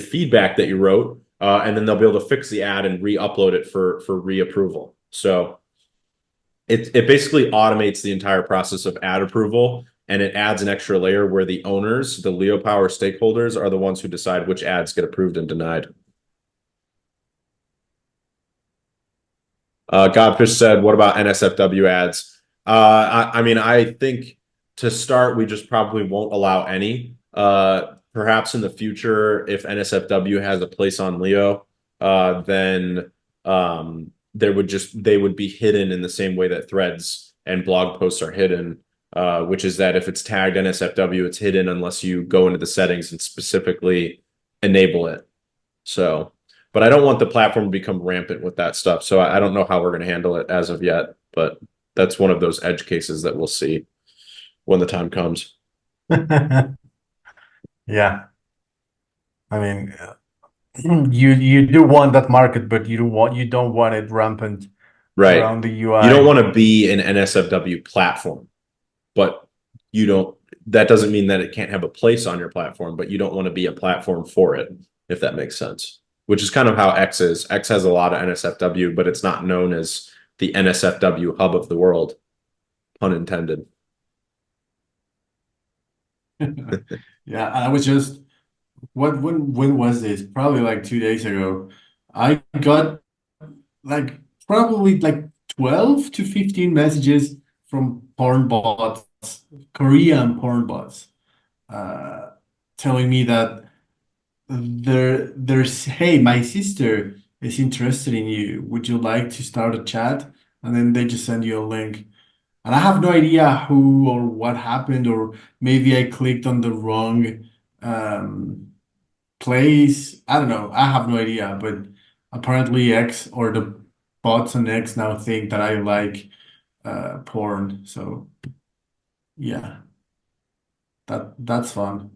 S1: feedback that you wrote, and then they'll be able to fix the ad and re-upload it for reapproval. So it basically automates the entire process of ad approval, and it adds an extra layer where the owners, the Leo Power stakeholders, are the ones who decide which ads get approved and denied. Godfish said, what about NSFW ads? I mean, I think to start, we just probably won't allow any. Perhaps in the future, if NSFW has a place on Leo, then they would be hidden in the same way that threads and blog posts are hidden, which is that if it's tagged NSFW, it's hidden unless you go into the settings and specifically enable it. So, but I don't want the platform to become rampant with that stuff. So I don't know how we're going to handle it as of yet, but that's one of those edge cases that we'll see when the time comes.
S2: Yeah, I mean, you do want that market, but you don't want it rampant
S1: Right.
S2: around the
S1: You don't
S2: UI.
S1: want to be an NSFW platform, but you don't, that doesn't mean that it can't have a place on your platform, but you don't want to be a platform for it, if that makes sense. Which is kind of how X is. X has a lot of NSFW, but it's not known as the NSFW hub of the world, pun intended.
S2: Yeah, I was just when was this? Probably like 2 days ago. I got like probably like 12 to 15 messages from porn bots, Korean porn bots, uh, telling me that there's hey, my sister is interested in you. Would you like to start a chat? And then they just send you a link. And I have no idea who or what happened, or maybe I clicked on the wrong um, place. I don't know. I have no idea, but apparently X or the bots on X now think that I like porn. So yeah, that's fun.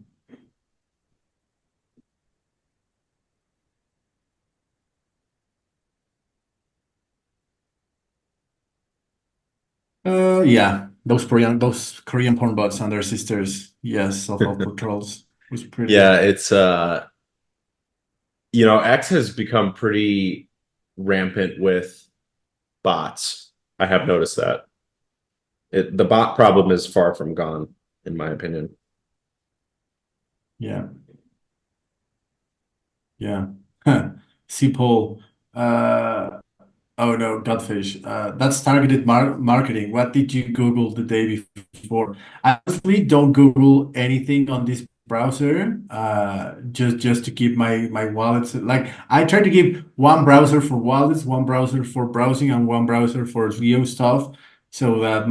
S2: Yeah, those Korean porn bots and their sisters. Yes, self-help patrols was pretty.
S1: Yeah, it's X has become pretty rampant with bots. I have noticed that. The bot problem is far from gone, in my opinion.
S2: Yeah, yeah. C-pole. Uh, Oh no, Godfish. That's targeted marketing. What did you Google the day before? I honestly don't Google anything on this browser. Just to keep my wallets. Like I try to keep one browser for wallets, one browser for browsing, and one browser for Leo stuff. So that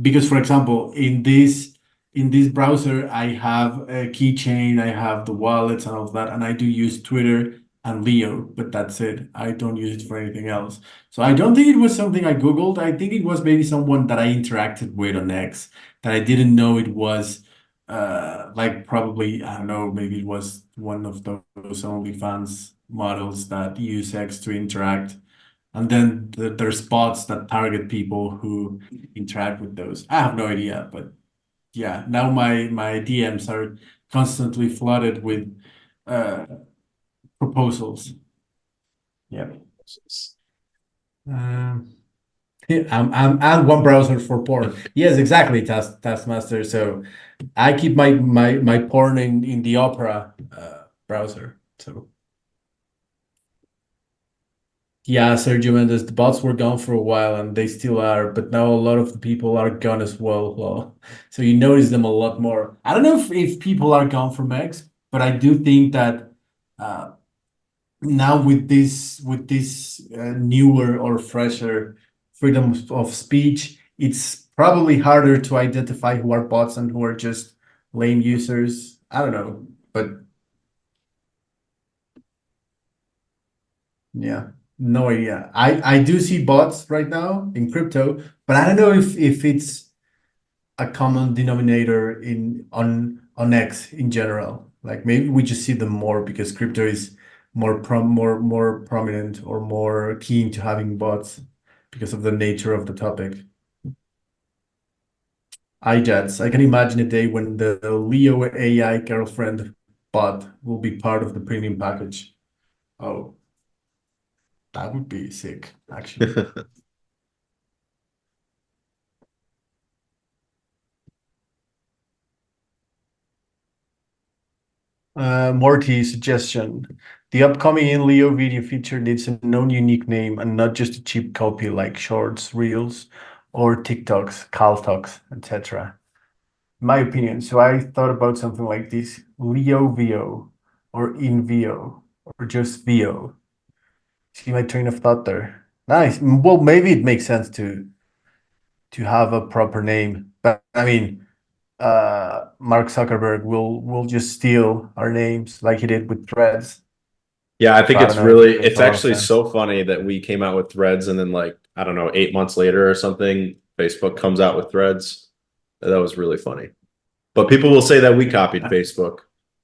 S2: because for example, in this browser, I have a keychain, I have the wallets and all of that, and I do use Twitter and Leo, but that's it. I don't use it for anything else. So I don't think it was something I Googled. I think it was maybe someone that I interacted with on X that I didn't know it was like probably, I don't know, maybe it was one of those OnlyFans models that use X to interact. And then there's bots that target people who interact with those. I have no idea, but yeah, now my DMs are constantly flooded with uh, proposals. Yeah. Um, yeah, and one browser for porn. Yes, exactly, Taskmaster. So I keep my porn in the Opera browser. So yeah, Sergio Mendes, the bots were gone for a while and they still are, but now a lot of the people are gone as well. So you notice them a lot more. I don't know if people are gone from X, but I do think that uh, now with this newer or fresher freedom of speech, it's probably harder to identify who are bots and who are just lame users. I don't know, but yeah, no idea. I do see bots right now in crypto, but I don't know if it's a common denominator in on X in general. Like maybe we just see them more because crypto is more prominent or more keen to having bots because of the nature of the topic. iJets. I can imagine a day when the Leo AI girlfriend bot will be part of the premium package. Oh, that would be sick, actually. Morty suggestion. The upcoming in Leo video feature needs a known unique name and not just a cheap copy like shorts, reels, or TikToks, Caltoks, etc. My opinion. So I thought about something like this: Leo VO or in VO or just VO. See my train of thought there. Nice. Well, maybe it makes sense to have a proper name, but I mean, Mark Zuckerberg will just steal our names like he did with Threads.
S1: Yeah, I
S2: So
S1: think
S2: I don't
S1: it's
S2: know if it
S1: really,
S2: makes
S1: it's
S2: a lot of
S1: actually
S2: sense.
S1: so funny that we came out with Threads and then like, I don't know, 8 months later or something, Facebook comes out with Threads. That was really funny. But people will say that we copied Facebook,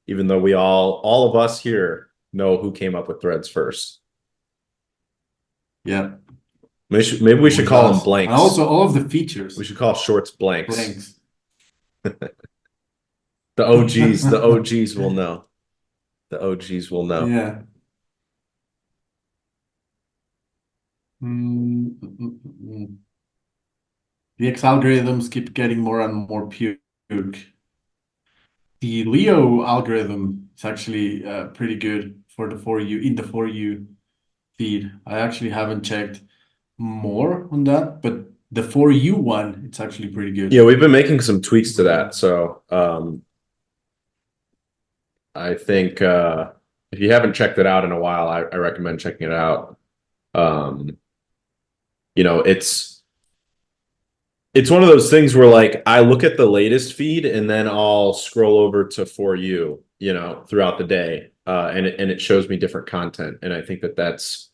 S1: even though we all of us here know who came up with Threads first.
S2: Yeah,
S1: Maybe we
S2: it
S1: should
S2: was
S1: call them
S2: us. And also
S1: blanks.
S2: all of the
S1: We
S2: features,
S1: should call shorts blanks.
S2: blanks.
S1: The OGs will know. The OGs will know.
S2: Yeah. Mm. The X algorithms keep getting more and more puke. The Leo algorithm is actually pretty good for the for you in the for you feed. I actually haven't checked more on that, but the for you one, it's actually pretty
S1: Yeah,
S2: good.
S1: we've been making some tweaks to that. So I think if you haven't checked it out in a while, I recommend checking it out. Um, you know, it's one of those things where like I look at the latest feed and then I'll scroll over to for you, throughout the day, and it shows me different content, and I think that that's,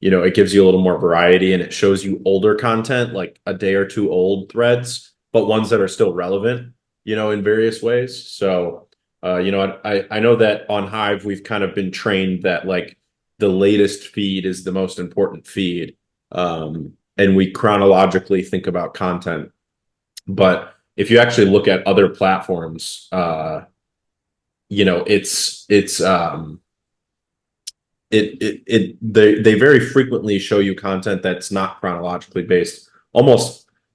S1: it gives you a little more variety, and it shows you older content, like a day or two old threads, but ones that are still relevant, in various ways. So, I know that on Hive we've kind of been trained that like the latest feed is the most important feed. And we chronologically think about content. But if you actually look at other platforms, they very frequently show you content that's not chronologically based.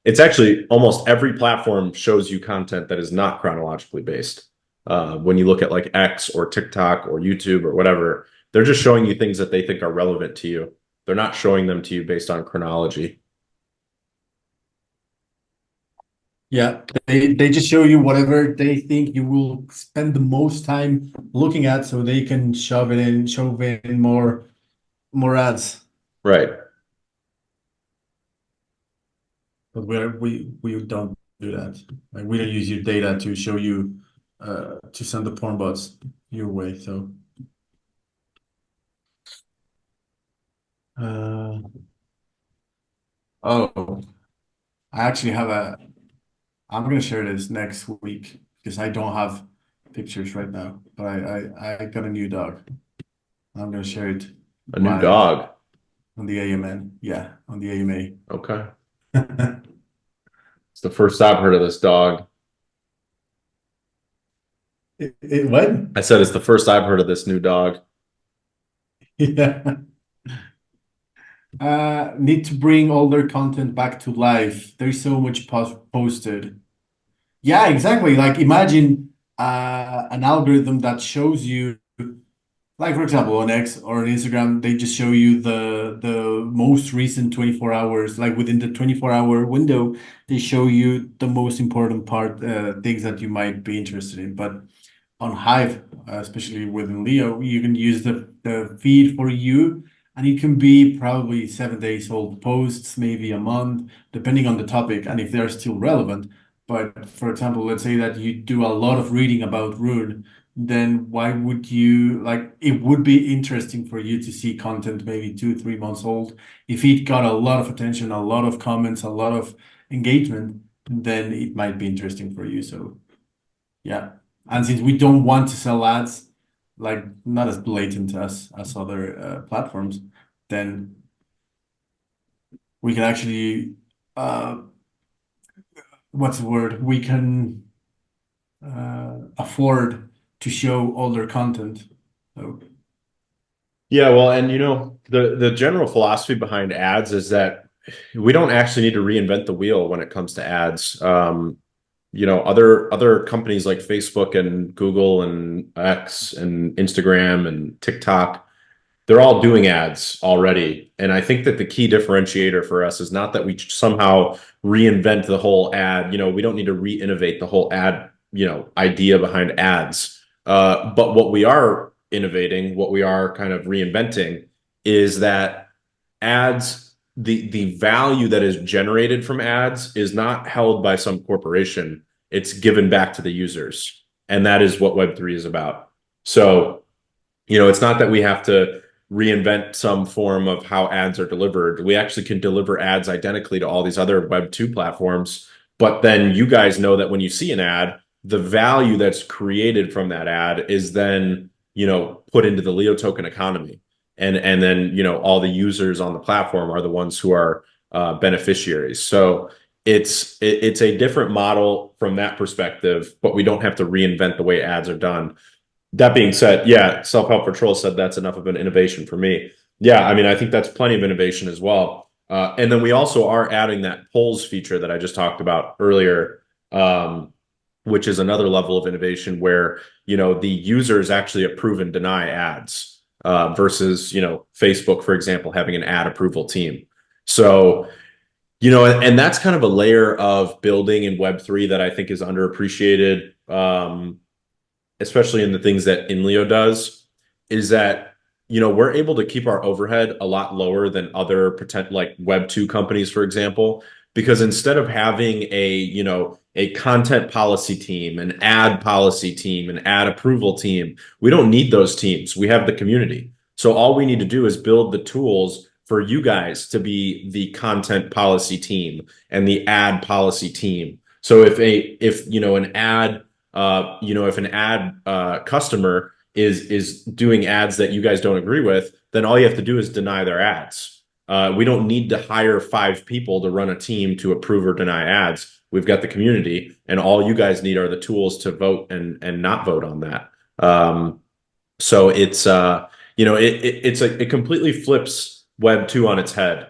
S1: It's actually almost every platform shows you content that is not chronologically based. When you look at like X or TikTok or YouTube or whatever, they're just showing you things that they think are relevant to you. They're not showing them to you based on chronology.
S2: Yeah, they just show you whatever they think you will spend the most time looking at, so they can shove in more ads.
S1: Right.
S2: But we don't do that. Like we don't use your data to show you to send the porn bots your way. So uh, oh, I actually have a. I'm gonna share this next week because I don't have pictures right now. But I got a new dog. I'm gonna share it
S1: A new
S2: live
S1: dog.
S2: on the AMN. Yeah, on the AMA.
S1: Okay. It's the first I've heard of this dog.
S2: What?
S1: I said it's the first I've heard of this new dog.
S2: Yeah. Need to bring older content back to life. There's so much posted. Yeah, exactly. Like imagine an algorithm that shows you, like for example, on X or on Instagram, they just show you the most recent 24 hours. Like within the 24-hour window, they show you the most important things that you might be interested in. But on Hive, especially within Leo, you can use the feed for you, and it can be probably 7 days old posts, maybe a month, depending on the topic and if they're still relevant. But for example, let's say that you do a lot of reading about Rune, then why would you like it would be interesting for you to see content maybe 2, 3 months old. If it got a lot of attention, a lot of comments, a lot of engagement, then it might be interesting for you. So yeah. And since we don't want to sell ads, like not as blatant as other platforms, then we can actually uh, what's the word? We can afford to show older content. So
S1: Yeah, well, and the general philosophy behind ads is that we don't actually need to reinvent the wheel when it comes to ads. Other companies like Facebook and Google and X and Instagram and TikTok, they're all doing ads already. And I think that the key differentiator for us is not that we somehow reinvent the whole ad. We don't need to re-innovate the whole ad, idea behind ads. But what we are innovating, what we are kind of reinventing is that ads, the value that is generated from ads is not held by some corporation. it's given back to the users. And that is what Web3 is about. So, it's not that we have to reinvent some form of how ads are delivered. We actually can deliver ads identically to all these other Web2 platforms. But then you guys know that when you see an ad, the value that's created from that ad is then, put into the Leo token economy. And then, all the users on the platform are the ones who are beneficiaries. So it's a different model from that perspective, but we don't have to reinvent the way ads are done. That being said, yeah, Self-Help for Trolls said that's enough of an innovation for me. Yeah, I mean, I think that's plenty of innovation as well. And then we also are adding that polls feature that I just talked about earlier, which is another level of innovation where, the users actually approve and deny ads versus, Facebook, for example, having an ad approval team. So, and that's kind of a layer of building in Web3 that I think is underappreciated. Especially in the things that Inleo does, is that, we're able to keep our overhead a lot lower than other like Web2 companies, for example, because instead of having a content policy team, an ad policy team, an ad approval team, we don't need those teams. We have the community. So all we need to do is build the tools for you guys to be the content policy team and the ad policy team. So if an ad if an ad customer is doing ads that you guys don't agree with, then all you have to do is deny their ads. We don't need to hire 5 people to run a team to approve or deny ads. We've got the community, and all you guys need are the tools to vote and not vote on that. So it's it completely flips Web2 on its head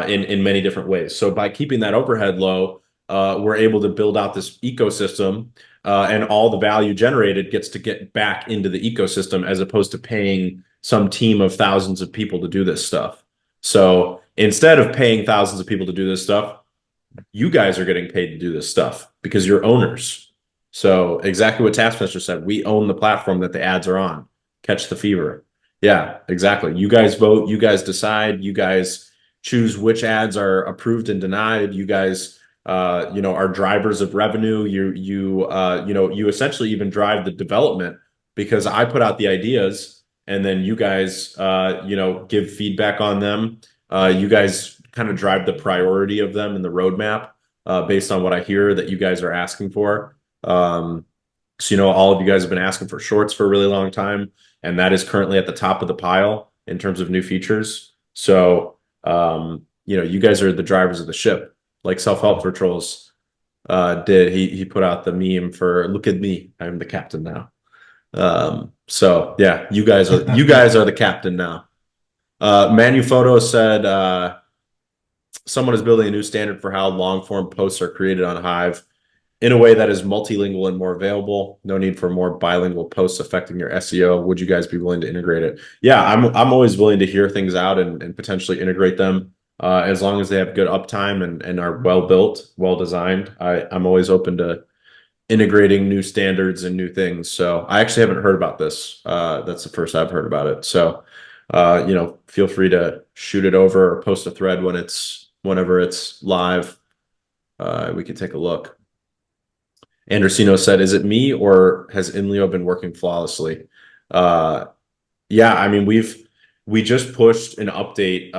S1: in many different ways. So by keeping that overhead low, we're able to build out this ecosystem. And all the value generated gets to get back into the ecosystem as opposed to paying some team of thousands of people to do this stuff. So instead of paying thousands of people to do this stuff, you guys are getting paid to do this stuff because you're owners. So exactly what Taskmaster said, we own the platform that the ads are on. Catch the fever. Yeah, exactly. You guys vote, you guys decide, you guys choose which ads are approved and denied. You guys are drivers of revenue. You essentially even drive the development because I put out the ideas and then you guys, give feedback on them. You guys kind of drive the priority of them in the roadmap based on what I hear that you guys are asking for. So, all of you guys have been asking for shorts for a really long time, and that is currently at the top of the pile in terms of new features. So, you guys are the drivers of the ship. Like Self-Help for Trolls did. He put out the meme for "Look at me, I'm the captain now." So yeah, you guys are the captain now. Manuphoto said someone is building a new standard for how long form posts are created on Hive in a way that is multilingual and more available. No need for more bilingual posts affecting your SEO. Would you guys be willing to integrate it? Yeah, I'm always willing to hear things out and potentially integrate them. As long as they have good uptime and are well built, well designed, I'm always open to integrating new standards and new things. So I actually haven't heard about this. That's the first I've heard about it. So, feel free to shoot it over or post a thread whenever it's live. We can take a look. Andersino said, "Is it me or has Inleo been working flawlessly?" Yeah, I mean we just pushed an update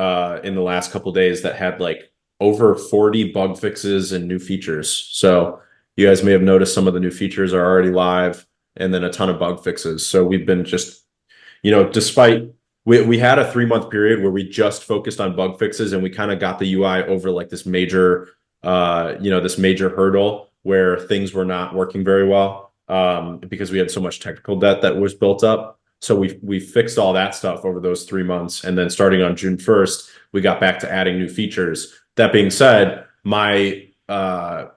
S1: in the last couple days that had like over 40 bug fixes and new features. So you guys may have noticed some of the new features are already live and then a ton of bug fixes. So we've been just, despite we had a 3-month period where we just focused on bug fixes and we kind of got the UI over like this major hurdle where things were not working very well because we had so much technical debt that was built up. So we fixed all that stuff over those 3 months, and then starting on June 1st, we got back to adding new features. That being said, my KPI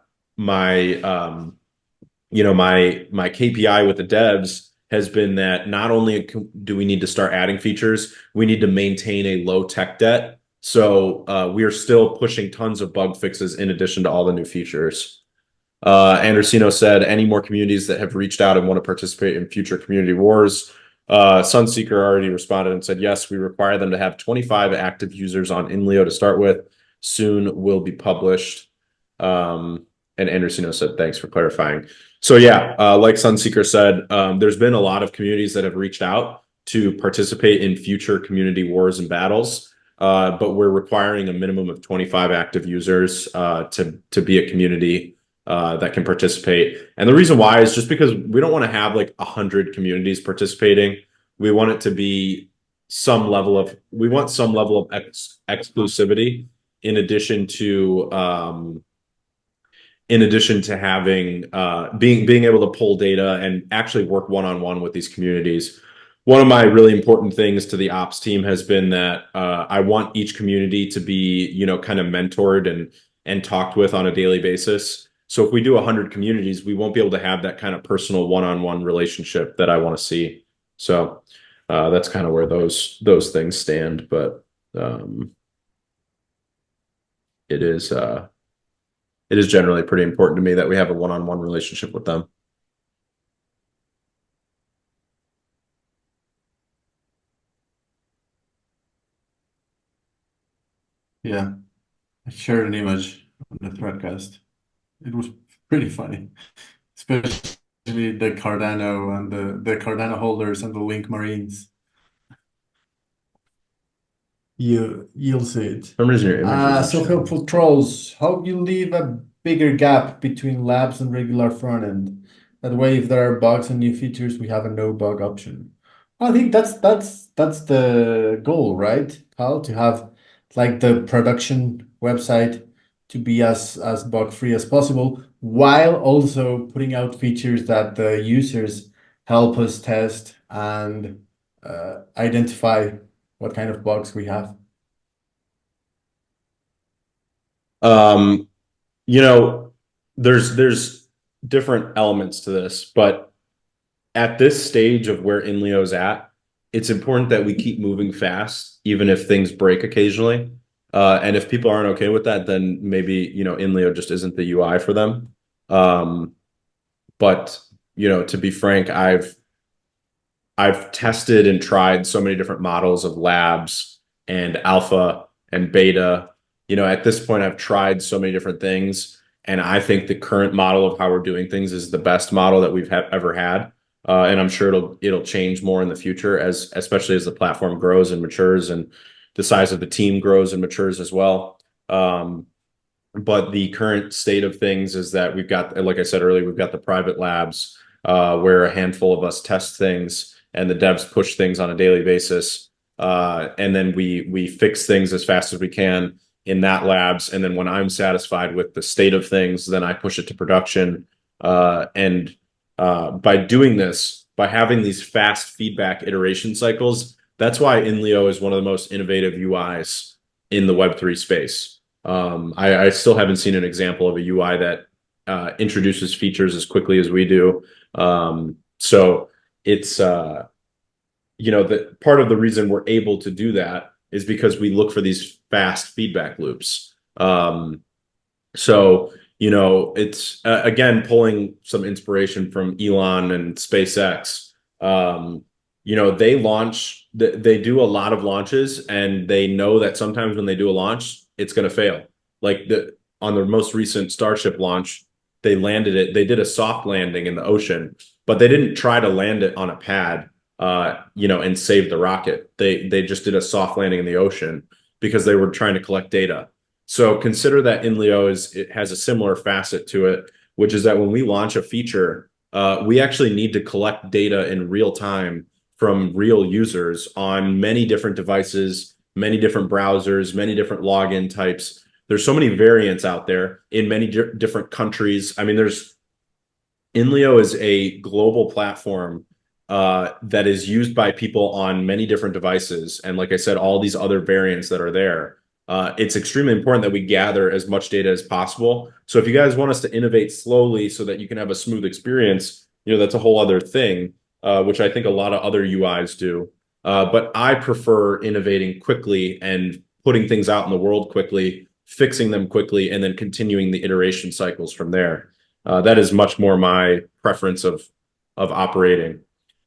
S1: with the devs has been that not only do we need to start adding features, we need to maintain a low tech debt. So we are still pushing tons of bug fixes in addition to all the new features. Andersino said, any more communities that have reached out and want to participate in future community wars? Sunseeker already responded and said, yes, we require them to have 25 active users on Inleo to start with. Soon will be published. And And Anderson said, thanks for clarifying. So yeah, like Sunseeker said, there's been a lot of communities that have reached out to participate in future community wars and battles, but we're requiring a minimum of 25 active users to be a community that can participate. And the reason why is just because we don't want to have like 100 communities participating. We want it to be we want some level of exclusivity in addition to having being able to pull data and actually work one-on-one with these communities. One of my really important things to the ops team has been that I want each community to be, kind of mentored and talked with on a daily basis. So if we do 100 communities, we won't be able to have that kind of personal one-on-one relationship that I want to see. So that's kind of where those things stand. But it is generally pretty important to me that we have a one-on-one relationship with them.
S2: Yeah, I shared an image on the Threadcast. It was pretty funny, especially the Cardano and the Cardano holders and the Link Marines. You'll see it.
S1: For some reason, your image isn't
S2: So
S1: showing.
S2: helpful trolls, how do you leave a bigger gap between labs and regular front end? That way, if there are bugs and new features, we have a no bug option. I think that's the goal, right? How to have like the production website to be as bug free as possible, while also putting out features that the users help us test and identify what kind of bugs we have.
S1: Um, you know, there's different elements to this, but at this stage of where Inleo's at, it's important that we keep moving fast, even if things break occasionally. And if people aren't okay with that, then maybe, Inleo just isn't the UI for them. Um, but to be frank, I've tested and tried so many different models of labs and alpha and beta. At this point, I've tried so many different things, and I think the current model of how we're doing things is the best model that we've ever had. And I'm sure it'll change more in the future, especially as the platform grows and matures, and the size of the team grows and matures as well. But the current state of things is that we've got, like I said earlier, we've got the private labs where a handful of us test things and the devs push things on a daily basis. And then we fix things as fast as we can in that labs. And then when I'm satisfied with the state of things, then I push it to production. And by doing this, by having these fast feedback iteration cycles, that's why Inleo is one of the most innovative UIs in the Web3 space. I still haven't seen an example of a UI that introduces features as quickly as we do. So it's the part of the reason we're able to do that is because we look for these fast feedback loops. So it's again pulling some inspiration from Elon and SpaceX. They do a lot of launches, and they know that sometimes when they do a launch, it's going to fail. Like on the most recent Starship launch, they did a soft landing in the ocean, but they didn't try to land it on a pad, and save the rocket. They just did a soft landing in the ocean because they were trying to collect data. So consider that Inleo it has a similar facet to it, which is that when we launch a feature, we actually need to collect data in real time from real users on many different devices, many different browsers, many different login types. There's so many variants out there in many different countries. I mean, Inleo is a global platform that is used by people on many different devices. And like I said, all these other variants that are there. It's extremely important that we gather as much data as possible. So if you guys want us to innovate slowly so that you can have a smooth experience, that's a whole other thing, which I think a lot of other UIs do. But I prefer innovating quickly and putting things out in the world quickly, fixing them quickly, and then continuing the iteration cycles from there. That is much more my preference of operating.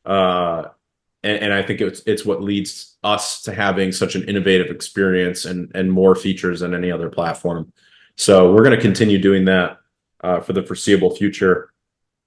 S1: And I think it's what leads us to having such an innovative experience and more features than any other platform. So we're going to continue doing that. for the foreseeable future.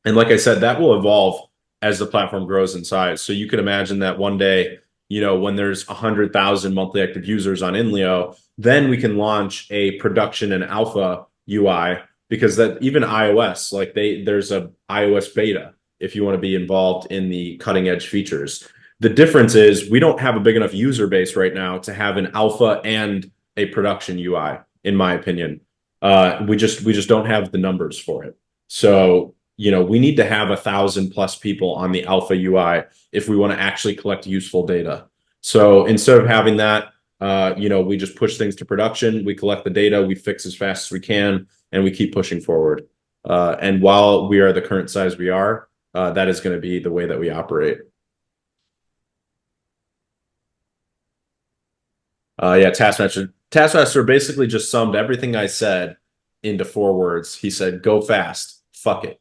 S1: And like I said, that will evolve as the platform grows in size. So you could imagine that one day, when there's 100,000 monthly active users on Inleo, then we can launch a production and alpha UI, because that even iOS, like there's a iOS beta if you want to be involved in the cutting edge features. The difference is we don't have a big enough user base right now to have an alpha and a production UI, in my opinion. We just don't have the numbers for it. So we need to have 1,000+ people on the alpha UI if we want to actually collect useful data. So instead of having that, we just push things to production, we collect the data, we fix as fast as we can, and we keep pushing forward. And while we are the current size we are, that is going to be the way that we operate. Yeah, Taskmaster basically just summed everything I said into 4 words. He said, "Go fast, fuck it."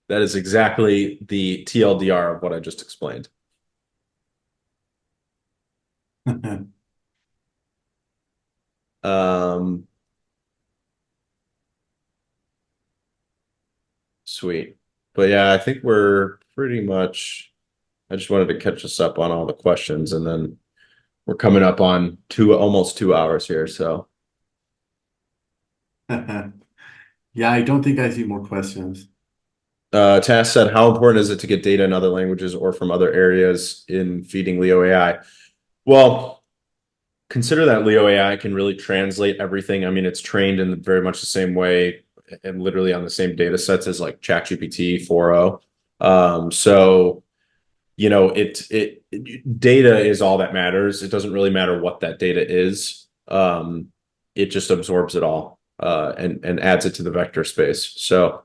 S1: That is exactly the TLDR of what I just explained. Um, Sweet. But yeah, I think we're pretty much, I just wanted to catch us up on all the questions, and then we're coming up on almost 2 hours here. So,
S2: Yeah, I don't think I see more questions.
S1: Tass said, how important is it to get data in other languages or from other areas in feeding LeoAi? Well, consider that LeoAi can really translate everything. I mean, it's trained in very much the same way and literally on the same data sets as like ChatGPT 4.0. So, data is all that matters. It doesn't really matter what that data is. It just absorbs it all and adds it to the vector space. So,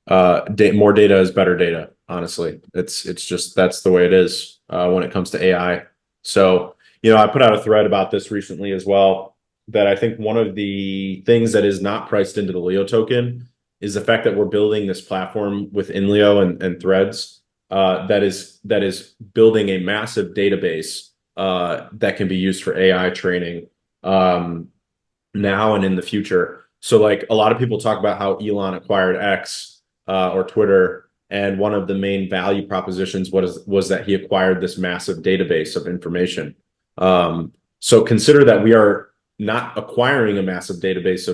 S1: more data is better data. Honestly, it's just that's the way it is when it comes to AI. So, I put out a thread about this recently as well, that I think one of the things that is not priced into the Leo token is the fact that we're building this platform within Leo and threads that is building a massive database that can be used for AI training now and in the future. So like a lot of people talk about how Elon acquired X or Twitter, and one of the main value propositions was that he acquired this massive database of information. So consider that we are not acquiring a massive database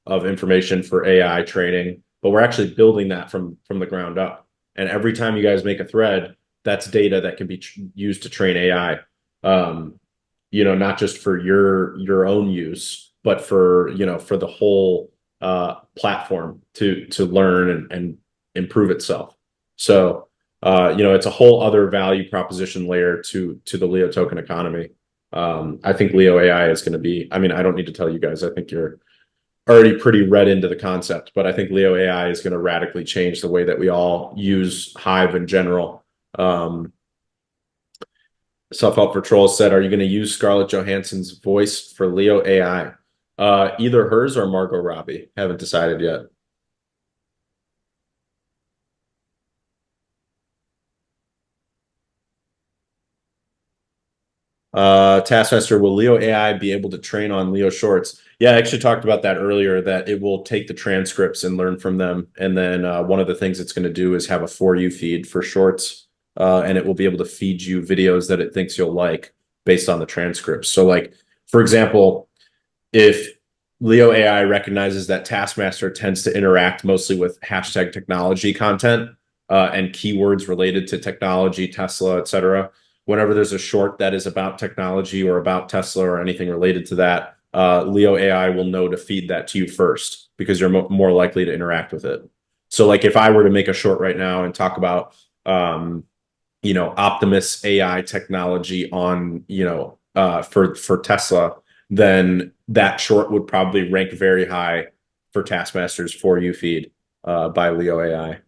S1: of information for AI training, but we're actually building that from the ground up. And every time you guys make a thread, that's data that can be used to train AI. Not just for your own use, but for the whole platform to learn and improve itself. So it's a whole other value proposition layer to the Leo token economy. I think Leo AI is going to be, I mean, I don't need to tell you guys, I think you're already pretty read into the concept, but I think Leo AI is going to radically change the way that we all use Hive in general. Self-help for trolls said, are you going to use Scarlett Johansson's voice for Leo AI? Either hers or Margot Robbie. Haven't decided yet. Taskmaster, will Leo AI be able to train on Leo shorts? Yeah, I actually talked about that earlier, that it will take the transcripts and learn from them. And then one of the things it's going to do is have a For You feed for shorts. And it will be able to feed you videos that it thinks you'll like based on the transcripts. So like, for example, if Leo AI recognizes that Taskmaster tends to interact mostly with hashtag technology content and keywords related to technology, Tesla, etc. Whenever there's a short that is about technology or about Tesla or anything related to that, Leo AI will know to feed that to you first, because you're more likely to interact with it. So like if I were to make a short right now and talk about Optimus AI technology on for Tesla, then that short would probably rank very high for Taskmaster's For You feed by Leo AI.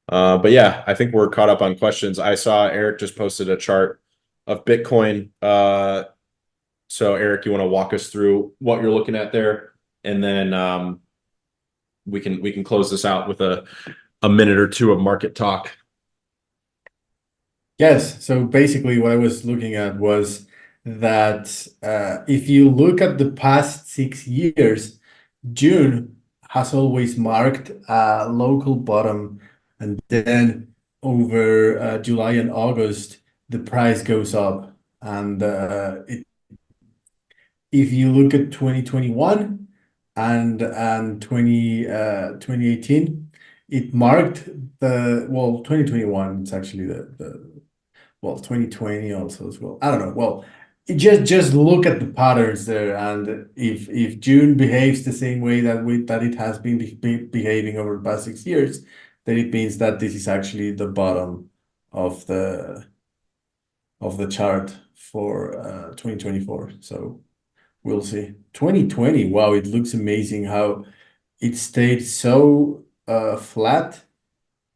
S1: But yeah, I think we're caught up on questions. I saw Eric just posted a chart of Bitcoin. So Eric, you want to walk us through what you're looking at there, and then we can close this out with a minute or two of market talk.
S2: Yes, so basically what I was looking at was that if you look at the past 6 years, June has always marked a local bottom, and then over July and August, the price goes up. And if you look at 2021 and 2018, it marked well, 2021, it's actually well, 2020 also as well. I don't know. Well, just look at the patterns there, and if June behaves the same way that it has been behaving over the past 6 years, then it means that this is actually the bottom of the chart for 2024. So we'll see. 2020, wow, it looks amazing how it stayed so flat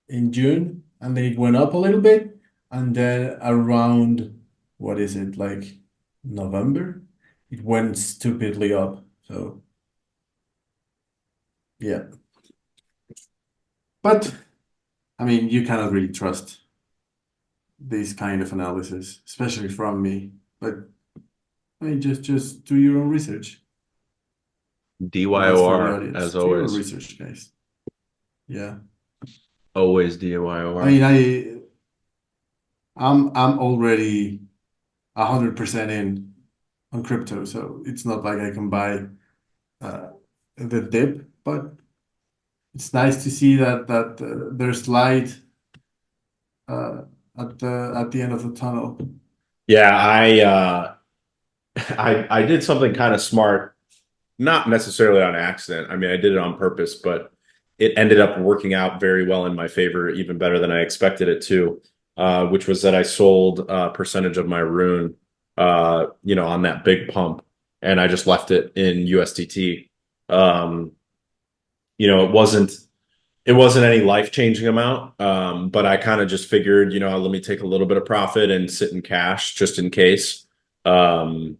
S2: in June, and then it went up a little bit, and then around, what is it, like November, it went stupidly up. So yeah, but I mean, you cannot really trust this kind of analysis, especially from me. But I mean, just do your own research. That's for the
S1: DYOR
S2: audience.
S1: as
S2: Do your own
S1: always.
S2: research, guys. Yeah.
S1: Always
S2: I
S1: DYOR.
S2: mean, I'm already 100% in on crypto, so it's not like I can buy the dip, but it's nice to see that there's light uh, at the end of the tunnel.
S1: Yeah, I did something kind of smart, not necessarily on accident. I mean, I did it on purpose, but it ended up working out very well in my favor, even better than I expected it to, which was that I sold a percentage of my rune, on that big pump, and I just left it in USDT. Um, it wasn't any life-changing amount, but I kind of just figured, let me take a little bit of profit and sit in cash just in case. Um,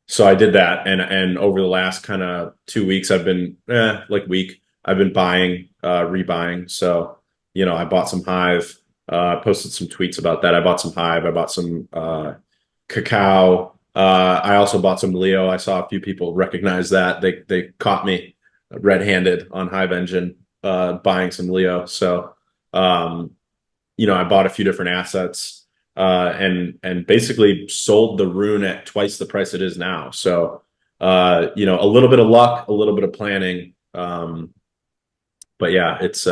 S1: so I did that, and over the last kind of 2 weeks, I've been buying, rebuying. So, I bought some Hive, posted some tweets about that. I bought some Hive, I bought some cacao. I also bought some Leo. I saw a few people recognize that. They caught me red-handed on Hive Engine, buying some Leo. So, I bought a few different assets, and basically sold the rune at twice the price it is now. So, a little bit of luck, a little bit of planning. But yeah, it's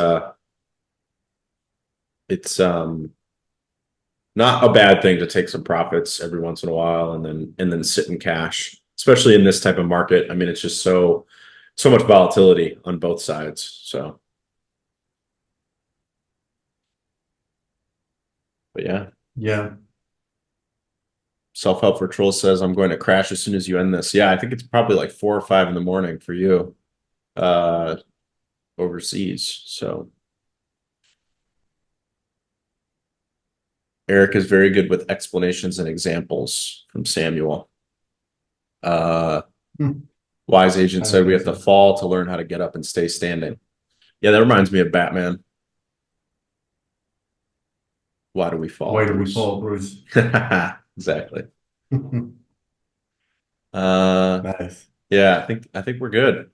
S1: not a bad thing to take some profits every once in a while and then sit in cash, especially in this type of market. I mean, it's just so much volatility on both sides. So, but yeah.
S2: Yeah.
S1: Self-help for Troll says, I'm going to crash as soon as you end this. Yeah, I think it's probably like 4 or 5 in the morning for you, uh, overseas. So Eric is very good with explanations and examples from Samuel.
S2: Hmm.
S1: Wise Agent
S2: I don't
S1: said we
S2: think
S1: have to
S2: so.
S1: fall to learn how to get up and stay standing. Yeah, that reminds me of Batman. Why do we fall,
S2: Why do we
S1: Bruce?
S2: fall, Bruce?
S1: Exactly. Uh,
S2: Nice.
S1: yeah, I think we're good.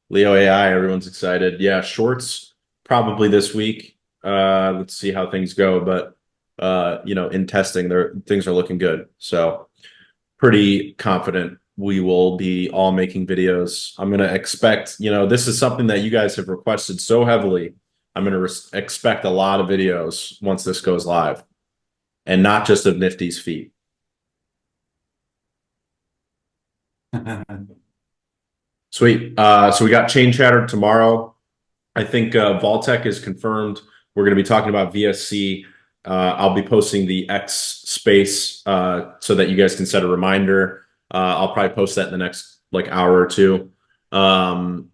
S1: Leo AI, everyone's excited. Yeah, shorts probably this week. Let's see how things go, but in testing, things are looking good. So pretty confident we will be all making videos. I'm gonna expect, this is something that you guys have requested so heavily. I'm gonna expect a lot of videos once this goes live, and not just of Nifty's feet. Sweet. So we got Chain Chatter tomorrow. I think Vaultec is confirmed. We're going to be talking about VSC. I'll be posting the X space so that you guys can set a reminder. I'll probably post that in the next hour or two. And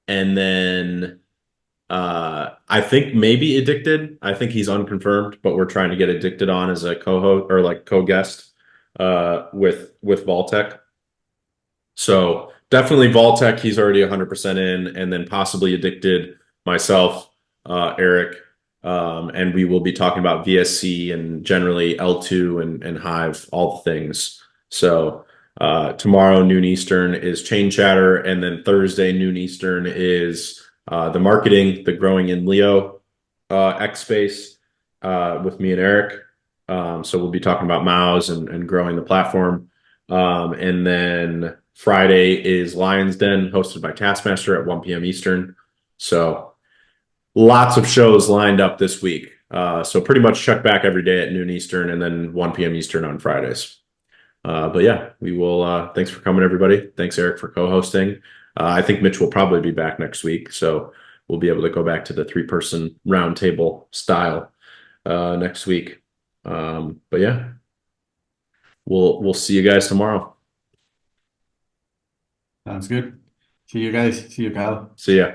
S1: then I think maybe Addicted. I think he's unconfirmed, but we're trying to get Addicted on as a co-host or co-guest with Vaultec. So definitely Vaultec, he's already 100% in, and then possibly Addicted, myself, Eric, and we will be talking about VSC and generally L2 and Hive, all the things. So tomorrow noon Eastern is Chain Chatter, and then Thursday noon Eastern is the marketing, the growing in Leo X space with me and Eric. So we'll be talking about MAUs and growing the platform. And then Friday is Lion's Den, hosted by Taskmaster at 1 p.m. Eastern. So lots of shows lined up this week. So pretty much check back every day at noon Eastern and then 1 p.m. Eastern on Fridays. But yeah, we will. Thanks for coming, everybody. Thanks, Eric, for co-hosting. I think Mitch will probably be back next week, so we'll be able to go back to the 3-person roundtable style next week. But yeah, we'll see you guys tomorrow.
S2: Sounds good. See you guys. See you, Kyle.
S1: See ya.